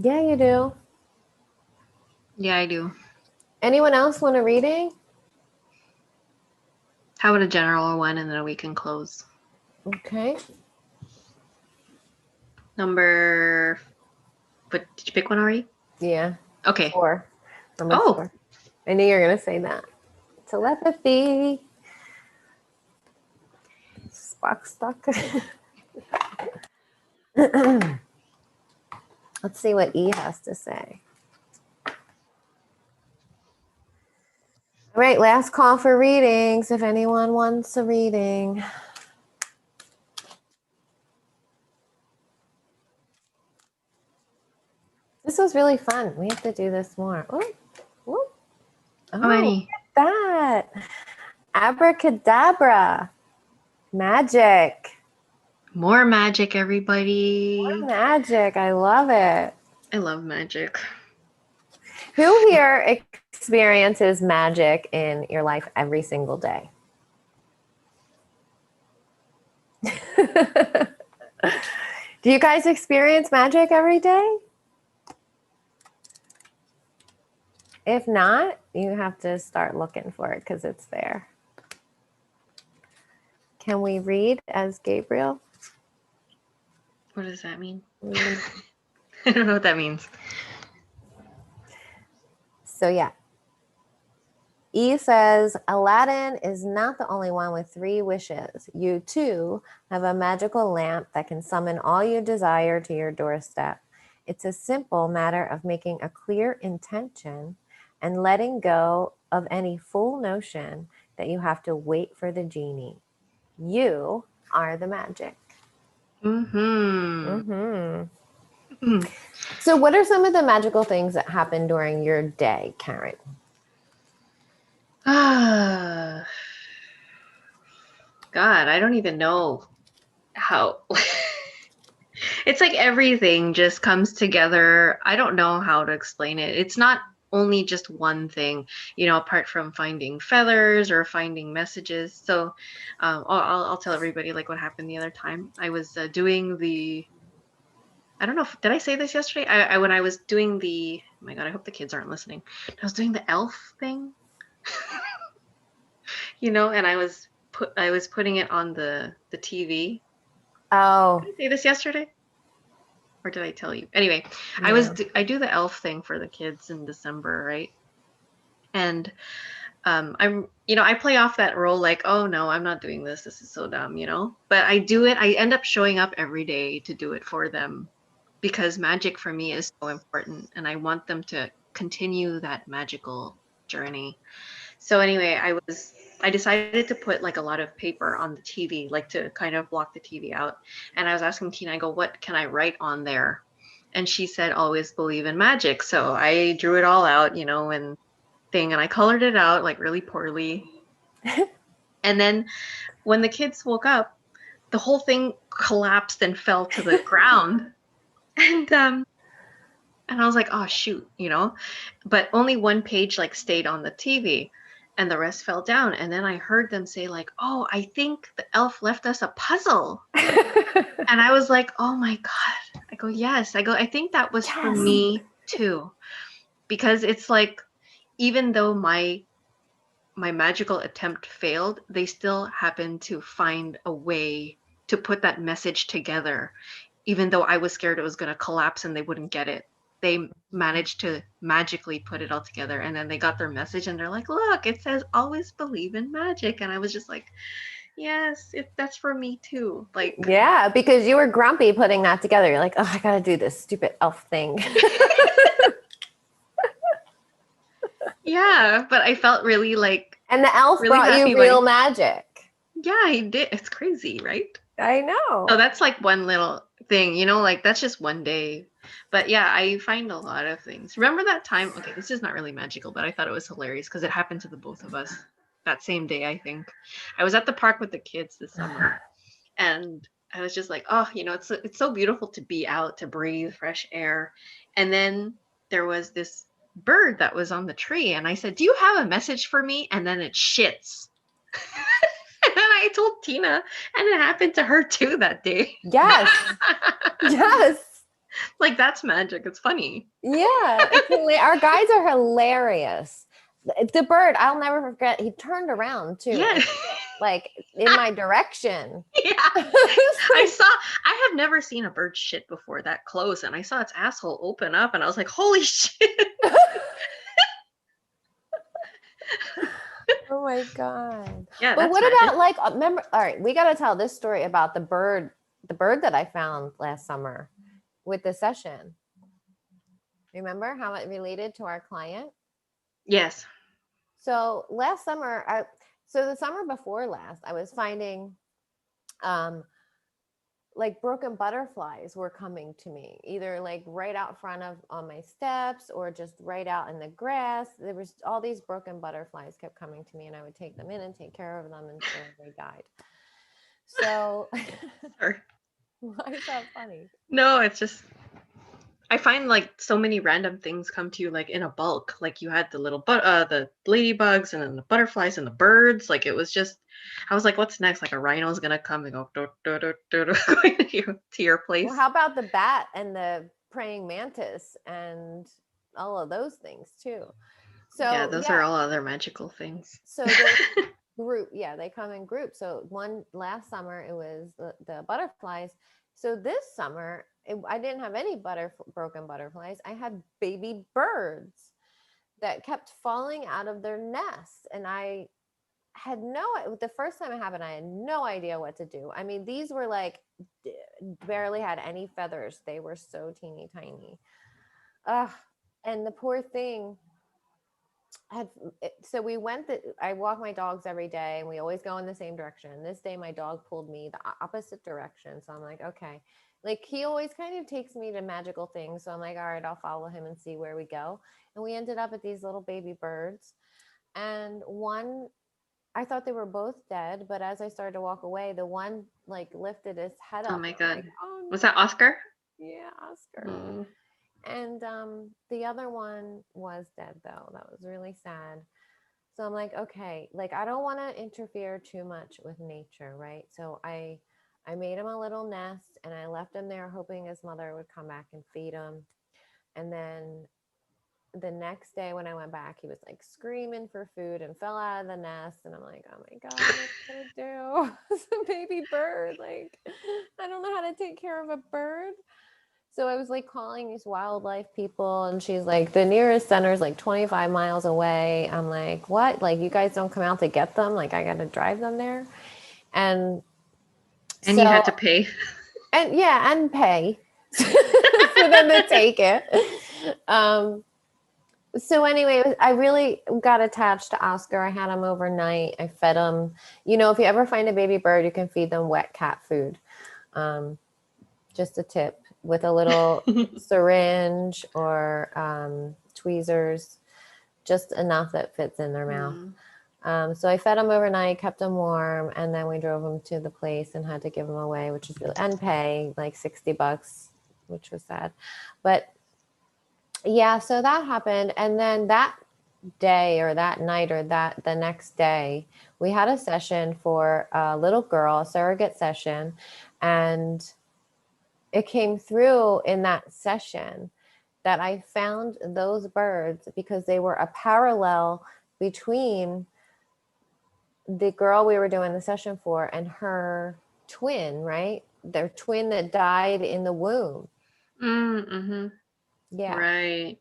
Yeah, you do. Yeah, I do. Anyone else want a reading? How about a general one, and then we can close. Okay. Number... But did you pick one already? Yeah. Okay. 4. Number 4. I knew you were going to say that. Telepathy. Spock stuck. Let's see what E has to say. All right, last call for readings. If anyone wants a reading. This was really fun. We have to do this more. Ooh, ooh. Oh, how many? Look at that. Abracadabra. Magic. More magic, everybody. More magic. I love it. I love magic. Who here experiences magic in your life every single day? Do you guys experience magic every day? If not, you have to start looking for it because it's there. Can we read as Gabriel? What does that mean? I don't know what that means. So yeah. E says, Aladdin is not the only one with 3 wishes. You too have a magical lamp that can summon all you desire to your doorstep. It's a simple matter of making a clear intention and letting go of any fool notion that you have to wait for the genie. You are the magic. Mm-hmm. So, what are some of the magical things that happen during your day, Karen? Ah, God, I don't even know how. It's like everything just comes together. I don't know how to explain it. It's not only just one thing, apart from finding feathers or finding messages. So I'll tell everybody like what happened the other time. I was doing I don't know did I say this yesterday? When I was doing oh my God, I hope the kids aren't listening. I was doing the elf thing, and I was putting it on the TV. Oh, Did I say this yesterday? Or did I tell you? Anyway, no. I do the elf thing for the kids in December, right? And I play off that role like, oh no, I'm not doing this. This is so dumb, But I do it. I end up showing up every day to do it for them because magic for me is so important, and I want them to continue that magical journey. So anyway, I decided to put like a lot of paper on the TV, like to kind of block the TV out. And I was asking Tina, I go, what can I write on there? And she said, always believe in magic. So I drew it all out, and and I colored it out like really poorly. And then when the kids woke up, the whole thing collapsed and fell to the ground. And I was like, oh shoot, but only one page like stayed on the TV and the rest fell down. And then I heard them say like, oh, I think the elf left us a puzzle. And I was like, oh my God. I go, yes. I think that was for me too. Because it's like, even though my magical attempt failed, they still happened to find a way to put that message together. Even though I was scared it was going to collapse and they wouldn't get it, they managed to magically put it all together. And then they got their message and they're like, look, it says always believe in magic. And I was just like, yes, that's for me too. Like, yeah, because you were grumpy putting that together. You're like, oh, I got to do this stupid elf thing. yeah, but I felt really like, and the elf really brought happy, you real like, magic. yeah, he did. It's crazy, right? I know. So that's like one little thing, like that's just one day. But yeah, I find a lot of things. Remember that time? Okay, this is not really magical, but I thought it was hilarious because it happened to the both of us that same day, I think. I was at the park with the kids this summer, and I was just like, oh, it's so beautiful to be out, to breathe fresh air. And then there was this bird that was on the tree, and I said, do you have a message for me? And then it shits. And then I told Tina, and it happened to her too that day. Yes. Yes. Like, that's magic. It's funny. Yeah. Our guides are hilarious. The bird, I'll never forget, he turned around too. Yeah. Like in my direction. Yeah. I have never seen a bird shit before that close, and I saw its asshole open up, and I was like, holy shit. Oh my God. Yeah. But what magic. about like, remember, all right, we got to tell this story about the bird that I found last summer with the session. Remember how it related to our client? Yes. So last summer, the summer before last, I was finding like broken butterflies were coming to me, either like right out front of on my steps or just right out in the grass. There was all these broken butterflies kept coming to me, and I would take them in and take care of them until they died. So Sorry. why is that funny? No, it's just, I find like so many random things come to you like in a bulk. Like you had the the ladybugs and then the butterflies and the birds. Like it was just, I was like, what's next? Like a rhino's gonna come and go going to your place. Well, how about the bat and the praying mantis and all of those things too? So yeah, those are all other magical things. So group, yeah, they come in groups. So last summer it was the butterflies. So this summer I didn't have any broken butterflies. I had baby birds. that kept falling out of their nests. And I had the first time it happened, I had no idea what to do. I mean, these were like barely had any feathers. They were so teeny tiny. Ugh. And the poor thing had, so we went, I walk my dogs every day and we always go in the same direction. This day, my dog pulled me the opposite direction. So I'm like, okay. Like he always kind of takes me to magical things. So I'm like, all right, I'll follow him and see where we go. And we ended up at these little baby birds. And one, I thought they were both dead, but as I started to walk away, the one like lifted his head Oh up. my And I'm like, God. oh Was no. that Oscar? Yeah, Oscar. Mm. And the other one was dead though. That was really sad. So I'm like, okay, like I don't want to interfere too much with nature, right? So I made him a little nest and I left him there hoping his mother would come back and feed him. And then the next day when I went back, he was like screaming for food and fell out of the nest. And I'm like, oh my God, what am I gonna do? It's a baby bird. Like, I don't know how to take care of a bird. So I was like calling these wildlife people, and she's like, the nearest center is like 25 miles away. I'm like, what? Like, you guys don't come out to get them? Like, I got to drive them there. And And you so, had to pay. and yeah, and pay for them to take it. So anyway, I really got attached to Oscar. I had him overnight. I fed him. You know, if you ever find a baby bird, you can feed them wet cat food. Just a tip, with a little syringe or tweezers, just enough that fits in their mouth. So I fed him overnight, kept him warm, and then we drove him to the place and had to give him away, which is really, and pay like $60, which was sad. But yeah, so that happened. And then that day or that night or that the next day, we had a session for a little girl, a surrogate session. And it came through in that session that I found those birds because they were a parallel between the girl we were doing the session for and her twin, right? Their twin that died in the womb. Mm-hmm. Yeah. Right.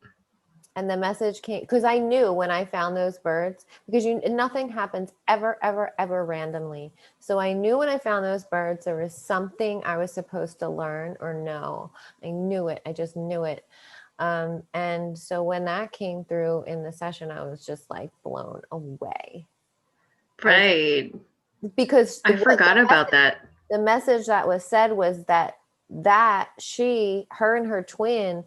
And the message came because I knew when I found those birds, because nothing happens ever, ever, ever randomly. So I knew when I found those birds, there was something I was supposed to learn or know. I knew it. I just knew it. And so when that came through in the session, I was just like blown away. Right. Because I forgot about that. the message that was said was that her and her twin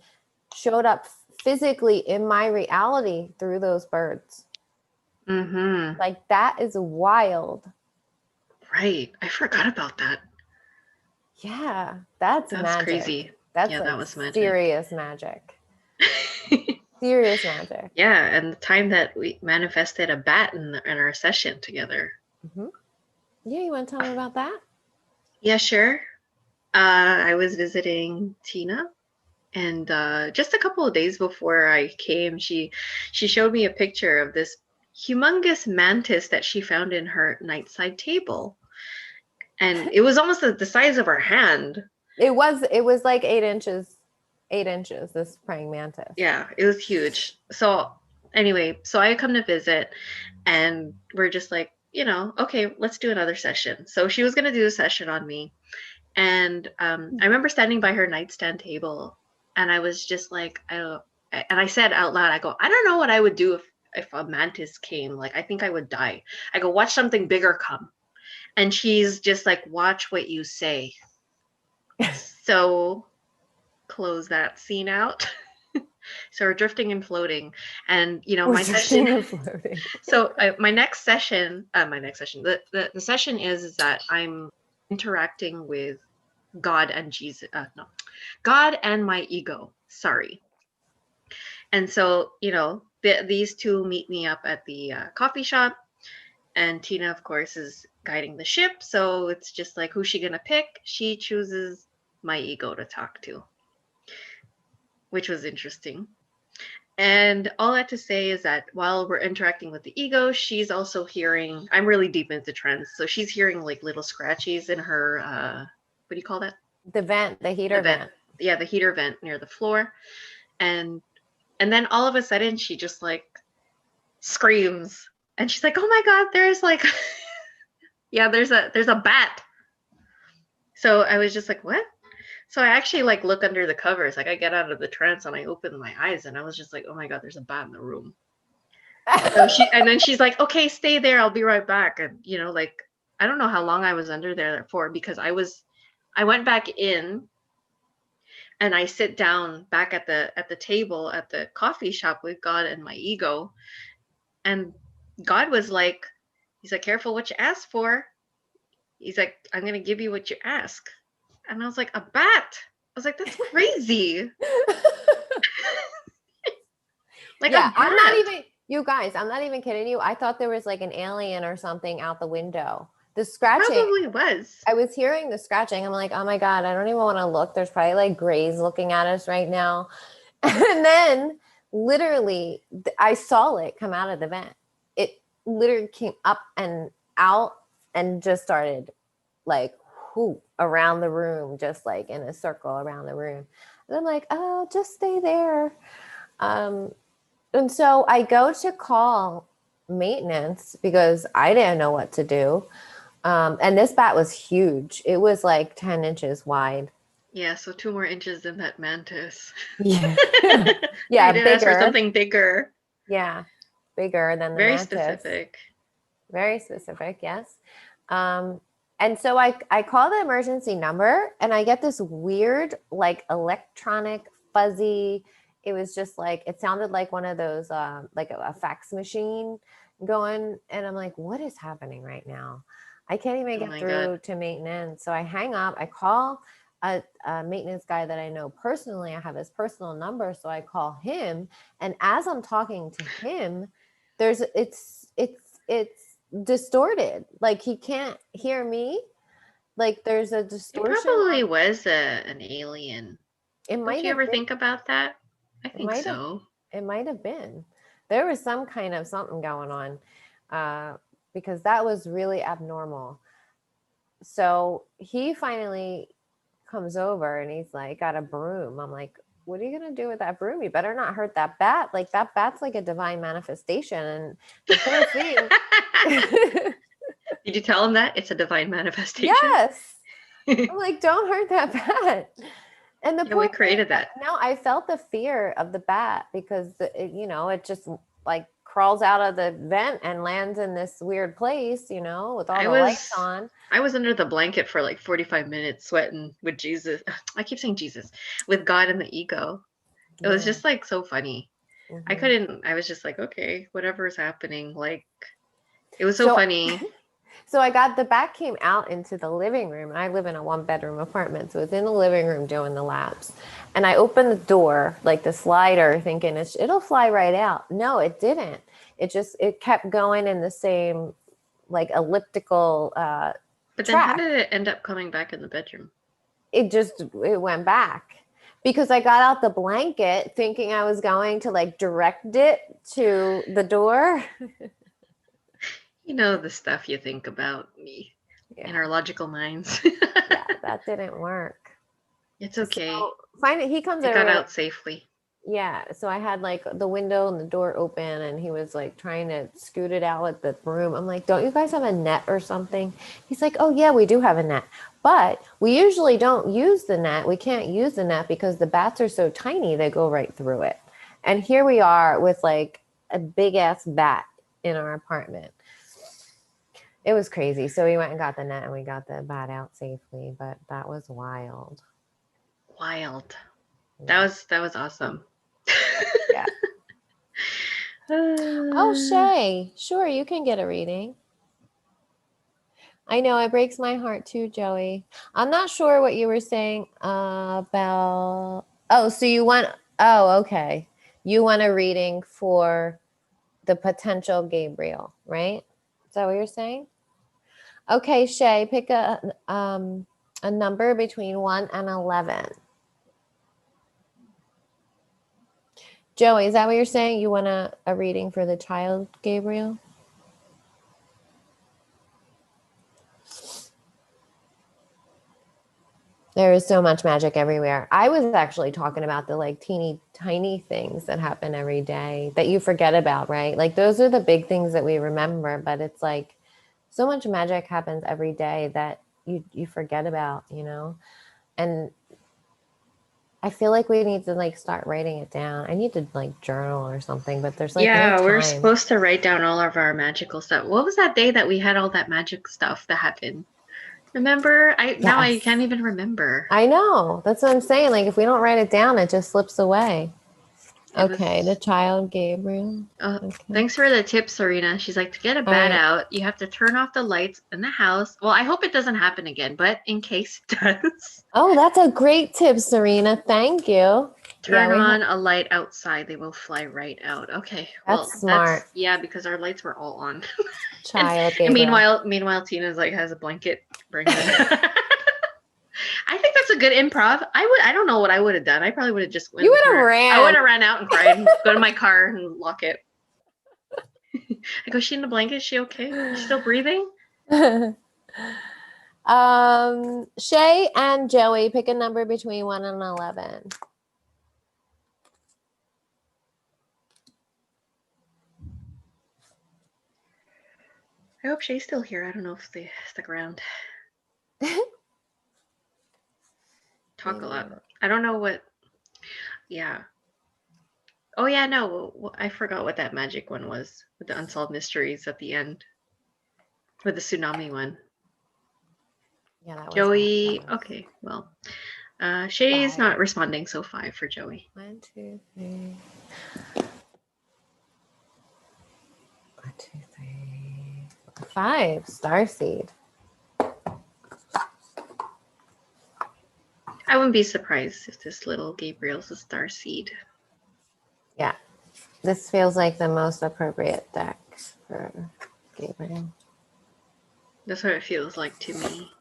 showed up physically in my reality through those birds. Mm-hmm. Like, that is wild. Right. I forgot about that. Yeah, that's magic. Crazy. That's yeah, like that was magic. Serious magic. Serious magic. Yeah, and the time that we manifested a bat in our session together. Mm-hmm. Yeah, you want to tell me about that? Yeah, sure. I was visiting Tena, and just a couple of days before I came, she showed me a picture of this humongous mantis that she found in her nightside table, and it was almost the size of her hand. It was like 8 inches. 8 inches. This praying mantis. Yeah, it was huge. So anyway, so I come to visit, and we're just like, okay, let's do another session. So she was gonna do a session on me. And I remember standing by her nightstand table, and I was just like, and I said out loud, I go, I don't know what I would do if a mantis came. Like, I think I would die. I go, watch something bigger come. And she's just like, watch what you say. So close that scene out. So we're drifting and floating, and my session. So my next session, the session is that I'm interacting with God and Jesus. No, God and my ego. Sorry. And so these two meet me up at the coffee shop, and Tena, of course, is guiding the ship. So it's just like, who's she gonna pick? She chooses my ego to talk to, which was interesting. And all that to say is that while we're interacting with the ego, she's also hearing, I'm really deep into trance, so she's hearing like little scratchies in her, what do you call that? The vent, the heater vent. Yeah, the heater vent near the floor. And And then all of a sudden she just like screams. And she's like, oh my God, there's like, yeah, there's a bat. So I was just like, what? So I actually like look under the covers. Like I get out of the trance and I open my eyes and I was just like, oh my God, there's a bat in the room. So and then she's like, okay, stay there. I'll be right back. And like, I don't know how long I was under there for, because I went back in and I sit down back at the table at the coffee shop with God and my ego. And God was like, he's like, careful what you ask for. He's like, I'm going to give you what you ask. And I was like, a bat. I was like, that's crazy. Like, yeah, a bat. I'm not even, you guys, I'm not even kidding you. I thought there was like an alien or something out the window. The scratching. Probably was. I was hearing the scratching. I'm like, oh my God, I don't even want to look. There's probably like grays looking at us right now. And then literally I saw it come out of the vent. It literally came up and out and just started like around the room, just like in a circle around the room. And I'm like, oh, just stay there. And so I go to call maintenance because I didn't know what to do. And this bat was huge. It was like 10 inches wide. Yeah, so 2 more inches than that mantis. Yeah. Yeah, I did ask for something bigger. Yeah, bigger than the Very mantis. specific. Very specific, yes. And so I call the emergency number and I get this weird, like electronic fuzzy. It was just like, it sounded like one of those, like a fax machine going. And I'm like, what is happening right now? I can't even get through to maintenance. So I hang up, I call a maintenance guy that I know personally. I have his personal number. So I call him. And as I'm talking to him, it's distorted. Like he can't hear me. Like there's a distortion. It probably was an alien. Don't you ever think about that? I think so. It might have been. There was some kind of something going on because that was really abnormal. So he finally comes over and he's like, got a broom. I'm like, what are you going to do with that broom? You better not hurt that bat. Like that bat's like a divine manifestation. And the poor thing. Did you tell him that? It's a divine manifestation? Yes. I'm like, don't hurt that bat. And the we created that. No, I felt the fear of the bat because it just like crawls out of the vent and lands in this weird place, with all the lights on. I was under the blanket for like 45 minutes sweating with Jesus. I keep saying Jesus, with God and the ego. It was just like so funny. Mm-hmm. I was just like, okay, whatever's happening. Like, it was so funny. So the bat came out into the living room. I live in a 1-bedroom apartment. So it's in the living room doing the laps. And I opened the door, like the slider, thinking it'll fly right out. No, it didn't. It kept going in the same like elliptical But then track. How did it end up coming back in the bedroom? It went back. Because I got out the blanket thinking I was going to like direct it to the door. The stuff you think about in our logical minds. Yeah, that didn't work. It's okay. So, he comes over. Got out safely. Yeah. So I had like the window and the door open and he was like trying to scoot it out with the broom. I'm like, don't you guys have a net or something? He's like, oh yeah, we do have a net. But we usually don't use the net. We can't use the net because the bats are so tiny, they go right through it. And here we are with like a big ass bat in our apartment. It was crazy. So we went and got the net and we got the bat out safely, but that was wild. Wild. Yeah. That was awesome. Yeah. Oh, Shay. Sure, you can get a reading. I know it breaks my heart too, Joey. I'm not sure what you were saying about. Oh, so okay. You want a reading for the potential Gabriel, right? Is that what you're saying? Okay, Shay, pick a number between 1 and 11. Joey, is that what you're saying? You want a reading for the child, Gabriel? There is so much magic everywhere. I was actually talking about the like teeny tiny things that happen every day that you forget about, right? Like those are the big things that we remember, but it's like so much magic happens every day that you forget about, you know? And I feel like we need to like start writing it down. I need to like journal or something, but there's like no Yeah, we're time. supposed to write down all of our magical stuff. What was that day that we had all that magic stuff that happened? Remember? Now I Yes. can't even remember. I know. That's what I'm saying. Like if we don't write it down, it just slips away. It Okay, the was child Gabriel. Okay. thanks for the tip, Serena. She's like, to get a All bat right. out, you have to turn off the lights in the house. Well, I hope it doesn't happen again, but in case it does, Oh, that's a great tip, Serena. Thank you. Yeah, turn we have on a light outside. They will fly right out. Okay. Well, that's smart. yeah, because our lights were all on. and, Child and Gabriel. meanwhile, Tina's like has a blanket. Bring it. I think that's a good improv. I don't know what I would have done. I probably would have just went You with would have her. I ran. would have ran out and cried and go to my car and lock it. I go, she in the blanket? Is she okay? Is she still breathing? Shay and Joey, pick a number between 1 and 11. I hope Shay's still here. I don't know if they stick around. Talk a lot. I don't know what. Yeah. Oh yeah, no. I forgot what that magic one was with the unsolved mysteries at the end. With the tsunami one. Yeah, that was Joey. awesome. Okay, well. Shay's 5. not responding, so 5 for Joey. 1, 2, 3. 1, 2, 3. 5. Starseed. I wouldn't be surprised if this little Gabriel's a star seed. Yeah. This feels like the most appropriate deck for Gabriel. That's what it feels like to me.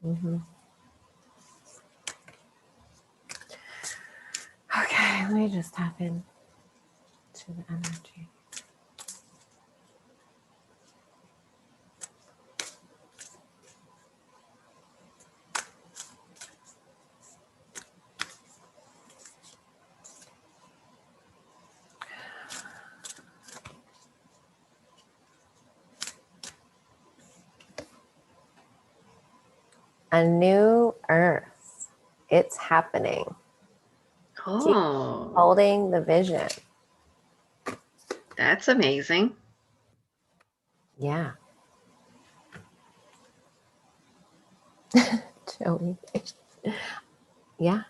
Mm-hmm. Okay, let me just tap in to the energy. A new earth. It's happening. Oh. Keep holding the vision. That's amazing. Yeah. Joey. Yeah.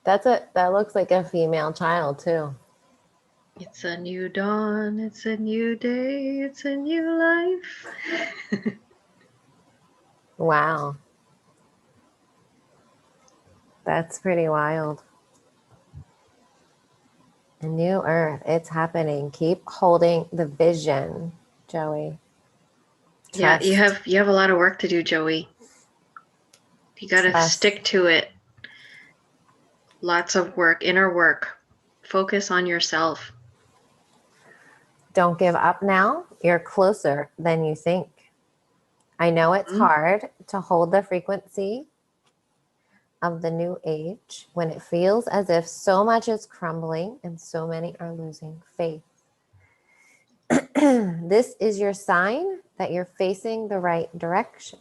That looks like a female child too. It's a new dawn, it's a new day, it's a new life. Wow. That's pretty wild. A new earth. It's happening. Keep holding the vision, Joey. Yeah, Trust. you have a lot of work to do, Joey. You got to stick to it. Lots of work, inner work. Focus on yourself. Don't give up now. You're closer than you think. I know it's hard to hold the frequency of the new age when it feels as if so much is crumbling and so many are losing faith. This is your sign that you're facing the right direction.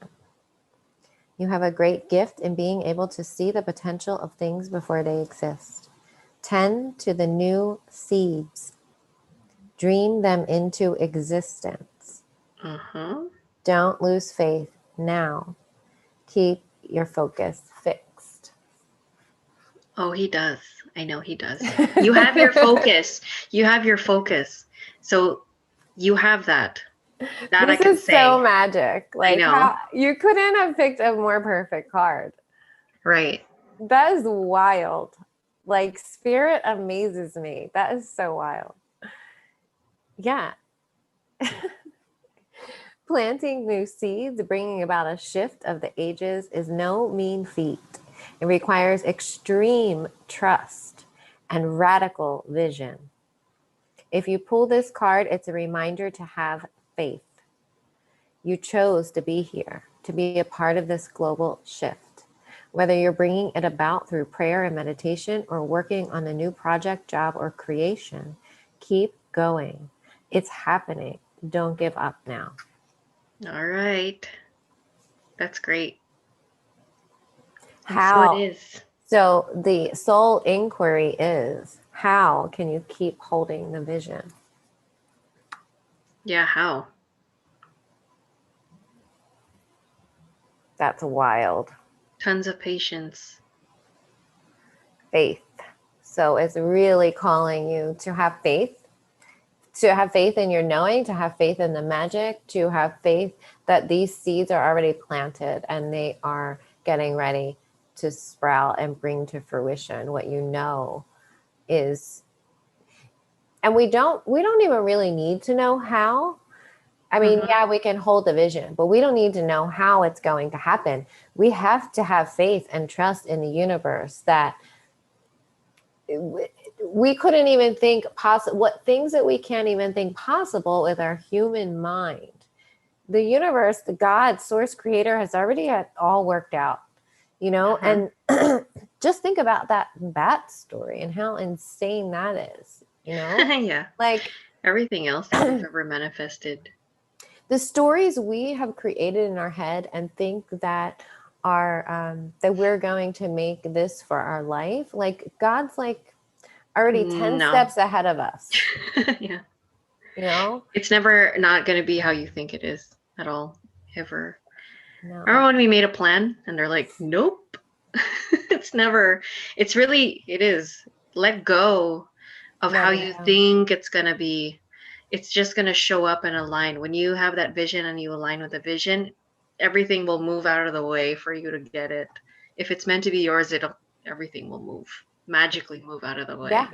You have a great gift in being able to see the potential of things before they exist. Tend to the new seeds. Dream them into existence. Don't lose faith now. Keep your focus fixed. Oh, he does. I know he does. You have your focus. You have your focus. So you have that. That this I can is say. So magic. Like, I know. You couldn't have picked a more perfect card. Right. That is wild. Like, spirit amazes me. That is so wild. Yeah. Planting new seeds, bringing about a shift of the ages is no mean feat. It requires extreme trust and radical vision. If you pull this card, it's a reminder to have faith. You chose to be here, to be a part of this global shift. Whether you're bringing it about through prayer and meditation or working on a new project, job, or creation, keep going. It's happening. Don't give up now. All right. That's great. And How? so it is. So the soul inquiry is, how can you keep holding the vision? Yeah, how? That's wild. Tons of patience. Faith. So it's really calling you to have faith in your knowing, to have faith in the magic, to have faith that these seeds are already planted and they are getting ready to sprout and bring to fruition what you know is. And we don't even really need to know how. I mean, yeah, we can hold the vision, but we don't need to know how it's going to happen. We have to have faith and trust in the universe that we couldn't even think possible, what things that we can't even think possible with our human mind. The universe, the God, source, creator has already had all worked out, you know, and just think about that bat story and how insane that is, you know? Yeah. Like everything else that we've ever manifested. The stories we have created in our head and think that are that we're going to make this for our life, like God's like already 10 steps ahead of us. Yeah. You know? It's never not going to be how you think it is at all, ever. No. Remember when we made a plan and they're like, nope. It's never, it is. Let go of how you think it's going to be. It's just going to show up and align. When you have that vision and you align with the vision, everything will move out of the way for you to get it. If it's meant to be yours, everything will magically move out of the way. Yeah,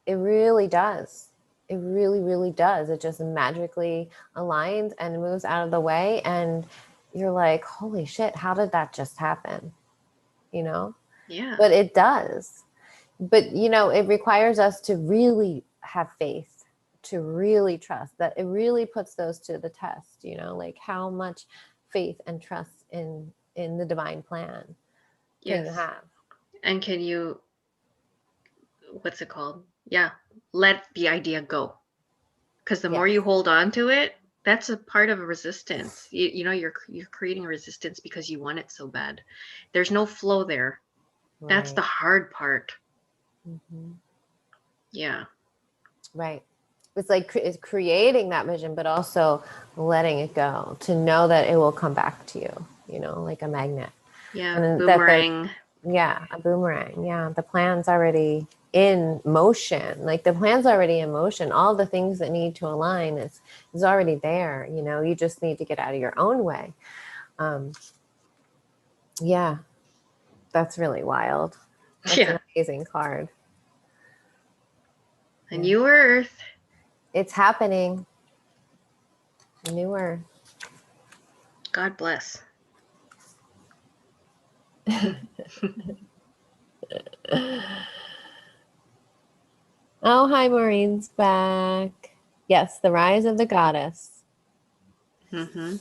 it really does. It really, really does. It just magically aligns and moves out of the way. And you're like, holy shit, how did that just happen? You know? Yeah. But it does. But, you know, it requires us to really have faith, to really trust, that it really puts those to the test, you know, like how much faith and trust in the divine plan can you have? And can you, what's it called? Yeah. Let the idea go. Because the more you hold on to it, that's a part of a resistance. You know, you're creating resistance because you want it so bad. There's no flow there. Right. That's the hard part. Mm-hmm. Yeah. Right. It's like it's creating that vision, but also letting it go to know that it will come back to you, you know, like a magnet. Yeah. And boomerang. A boomerang. Yeah. The plan's already in motion. Like the plan's already in motion. All the things that need to align is already there. You know, you just need to get out of your own way. Yeah. That's really wild. That's an amazing card. A new earth. It's happening. A new earth. God bless. Oh, hi, Maureen's back. Yes, the rise of the goddess. Mm-hmm.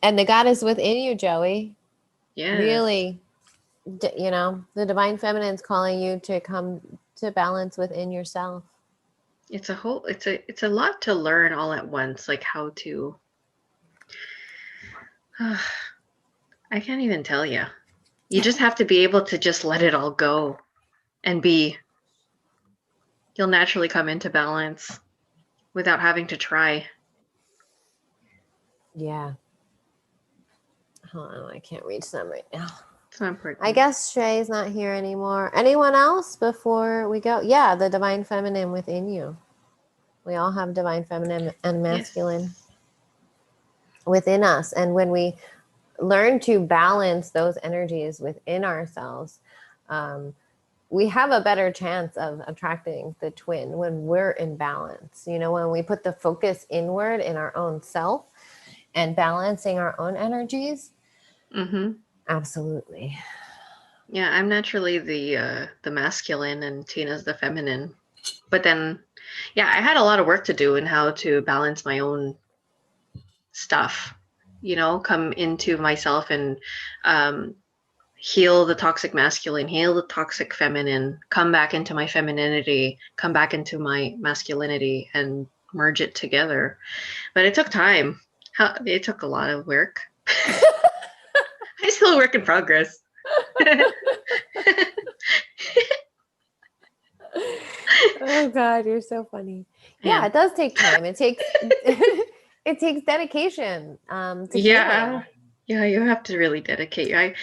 And the goddess within you, Joey. Yeah. Really, you know, the divine feminine is calling you to come to balance within yourself. It's a lot to learn all at once, like how to. I can't even tell you. You just have to be able to just let it all go and be. You'll naturally come into balance without having to try. Yeah. Hold on, I can't reach them right now. It's not important. I guess Shrey's not here anymore. Anyone else before we go? Yeah, the divine feminine within you. We all have divine feminine and masculine within us. And when we learn to balance those energies within ourselves, we have a better chance of attracting the twin when we're in balance. You know, when we put the focus inward in our own self and balancing our own energies. Mm-hmm. Absolutely. Yeah, I'm naturally the masculine and Tena's the feminine. But then, yeah, I had a lot of work to do in how to balance my own stuff, come into myself and heal the toxic masculine, heal the toxic feminine, come back into my femininity, come back into my masculinity, and merge it together. But it took time. It took a lot of work. I'm still a work in progress. Oh God, you're so funny. Yeah. It does take time. It takes it takes dedication to healing. Yeah, you have to really dedicate.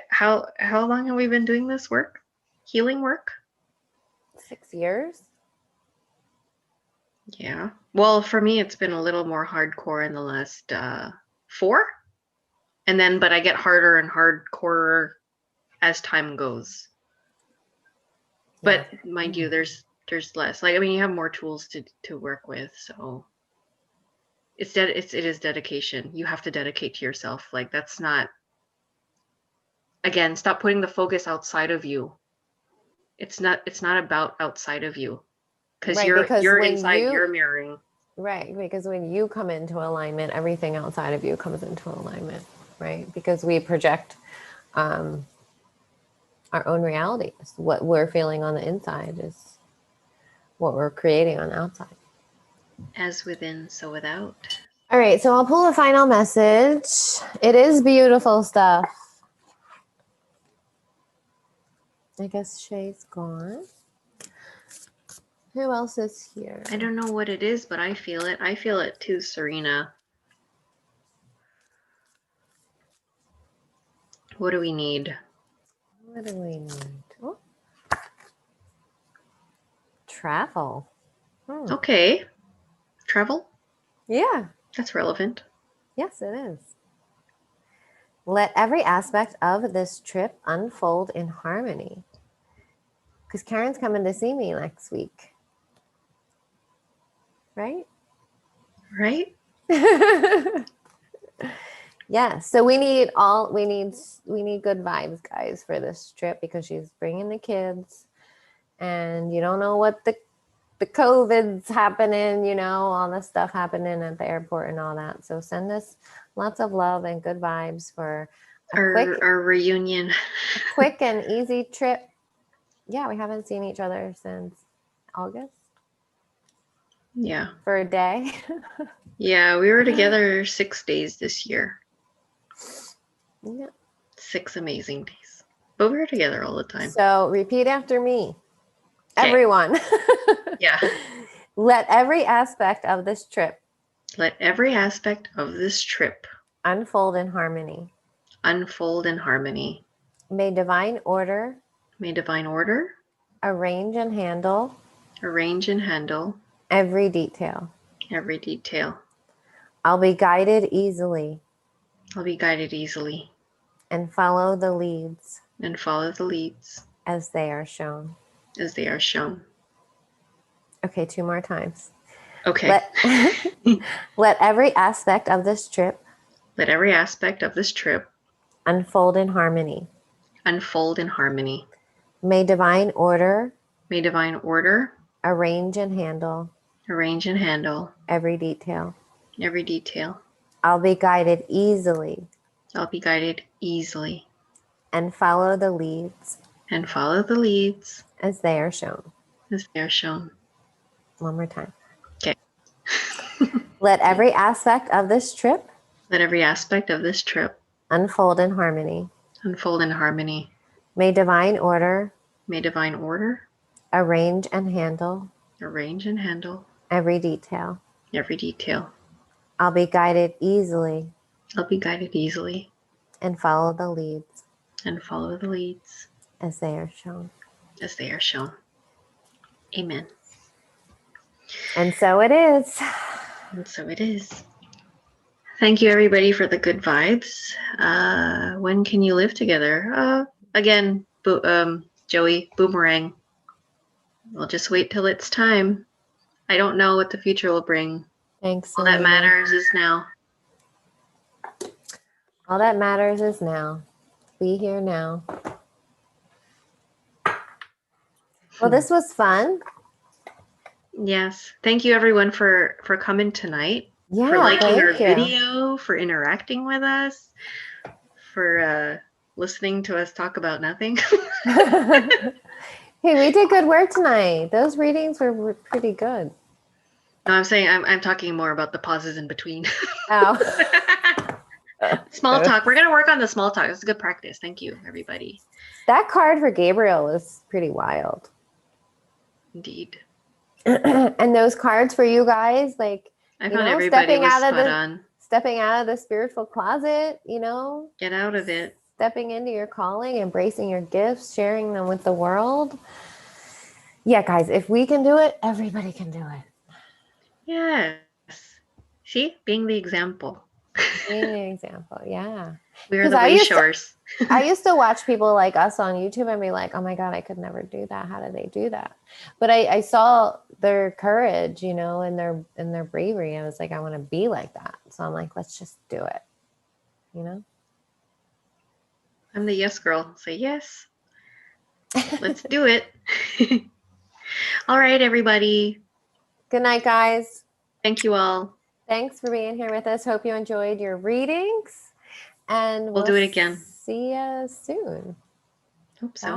How long have we been doing this work? Healing work? 6 years. Yeah. Well, for me, it's been a little more hardcore in the last 4. But I get harder and hardcore as time goes. But mind you, there's less. Like, I mean, you have more tools to work with, so it is dedication. You have to dedicate to yourself. Like, that's not, again, stop putting the focus outside of you. It's not about outside of you, because you're inside, you're mirroring. Right, because when you come into alignment, everything outside of you comes into alignment, right? Because we project our own realities. What we're feeling on the inside is what we're creating on the outside. As within, so without. All right, so I'll pull a final message. It is beautiful stuff. I guess Shay's gone. Who else is here? I don't know what it is, but I feel it. I feel it too, Serena. What do we need? What do we need? Oh. Travel. Okay. Travel? Yeah. That's relevant. Yes, it is. Let every aspect of this trip unfold in harmony. Because Karen's coming to see me next week. Right? Right? Yeah. So we need good vibes, guys, for this trip, because she's bringing the kids, and you don't know what the COVID's happening, all the stuff happening at the airport and all that. So send us lots of love and good vibes for our reunion. A quick and easy trip. Yeah, we haven't seen each other since August. Yeah. For a day. Yeah, we were together 6 days this year. Yeah. 6 amazing days. But we were together all the time. So repeat after me. Okay. Everyone. Yeah. Let every aspect of this trip. Let every aspect of this trip. Unfold in harmony. Unfold in harmony. May divine order. May divine order. Arrange and handle. Arrange and handle. Every detail. Every detail. I'll be guided easily. I'll be guided easily. And follow the leads. And follow the leads. As they are shown. As they are shown. Okay, 2 more times. Okay. Let every aspect of this trip. Let every aspect of this trip. Unfold in harmony. Unfold in harmony. May divine order. May divine order. Arrange and handle. Arrange and handle. Every detail. Every detail. I'll be guided easily. I'll be guided easily. And follow the leads. And follow the leads. As they are shown. As they are shown. 1 more time. Okay. Let every aspect of this trip. Let every aspect of this trip. Unfold in harmony. Unfold in harmony. May divine order. May divine order. Arrange and handle. Arrange and handle. Every detail. Every detail. I'll be guided easily. I'll be guided easily. And follow the leads. And follow the leads. As they are shown. As they are shown. Amen. And so it is. And so it is. Thank you, everybody, for the good vibes. When can you live together? Again, Joey, boomerang. We'll just wait till it's time. I don't know what the future will bring. Thanks. All that matters is now. All that matters is now. Be here now. Well, this was fun. Yes. Thank you, everyone, for coming tonight. for Yeah, liking our thank you. video, for interacting with us, for listening to us talk about nothing. Hey, we did good work tonight. Those readings were pretty good. No, I'm saying I'm talking more about the pauses in between. Oh. Small talk. We're gonna work on the small talk. It's a good practice. Thank you, everybody. That card for Gabriel is pretty wild. Indeed. And those cards for you guys, like, I found everybody was spot on. stepping out of the spiritual closet, you know, Get out of it. stepping into your calling, embracing your gifts, sharing them with the world. Yeah, guys, if we can do it, everybody can do it. Yes. See, being the example. Being an example, yeah. We are the way shores. I used to watch people like us on YouTube and be like, oh my God, I could never do that. How do they do that? But I saw their courage, you know, and their bravery. I was like, I want to be like that. So I'm like, let's just do it. You know? I'm the yes girl. Say yes. Let's do it. All right, everybody. Good night, guys. Thank you all. Thanks for being here with us. Hope you enjoyed your readings. And We'll do it again. See you soon. Hope so.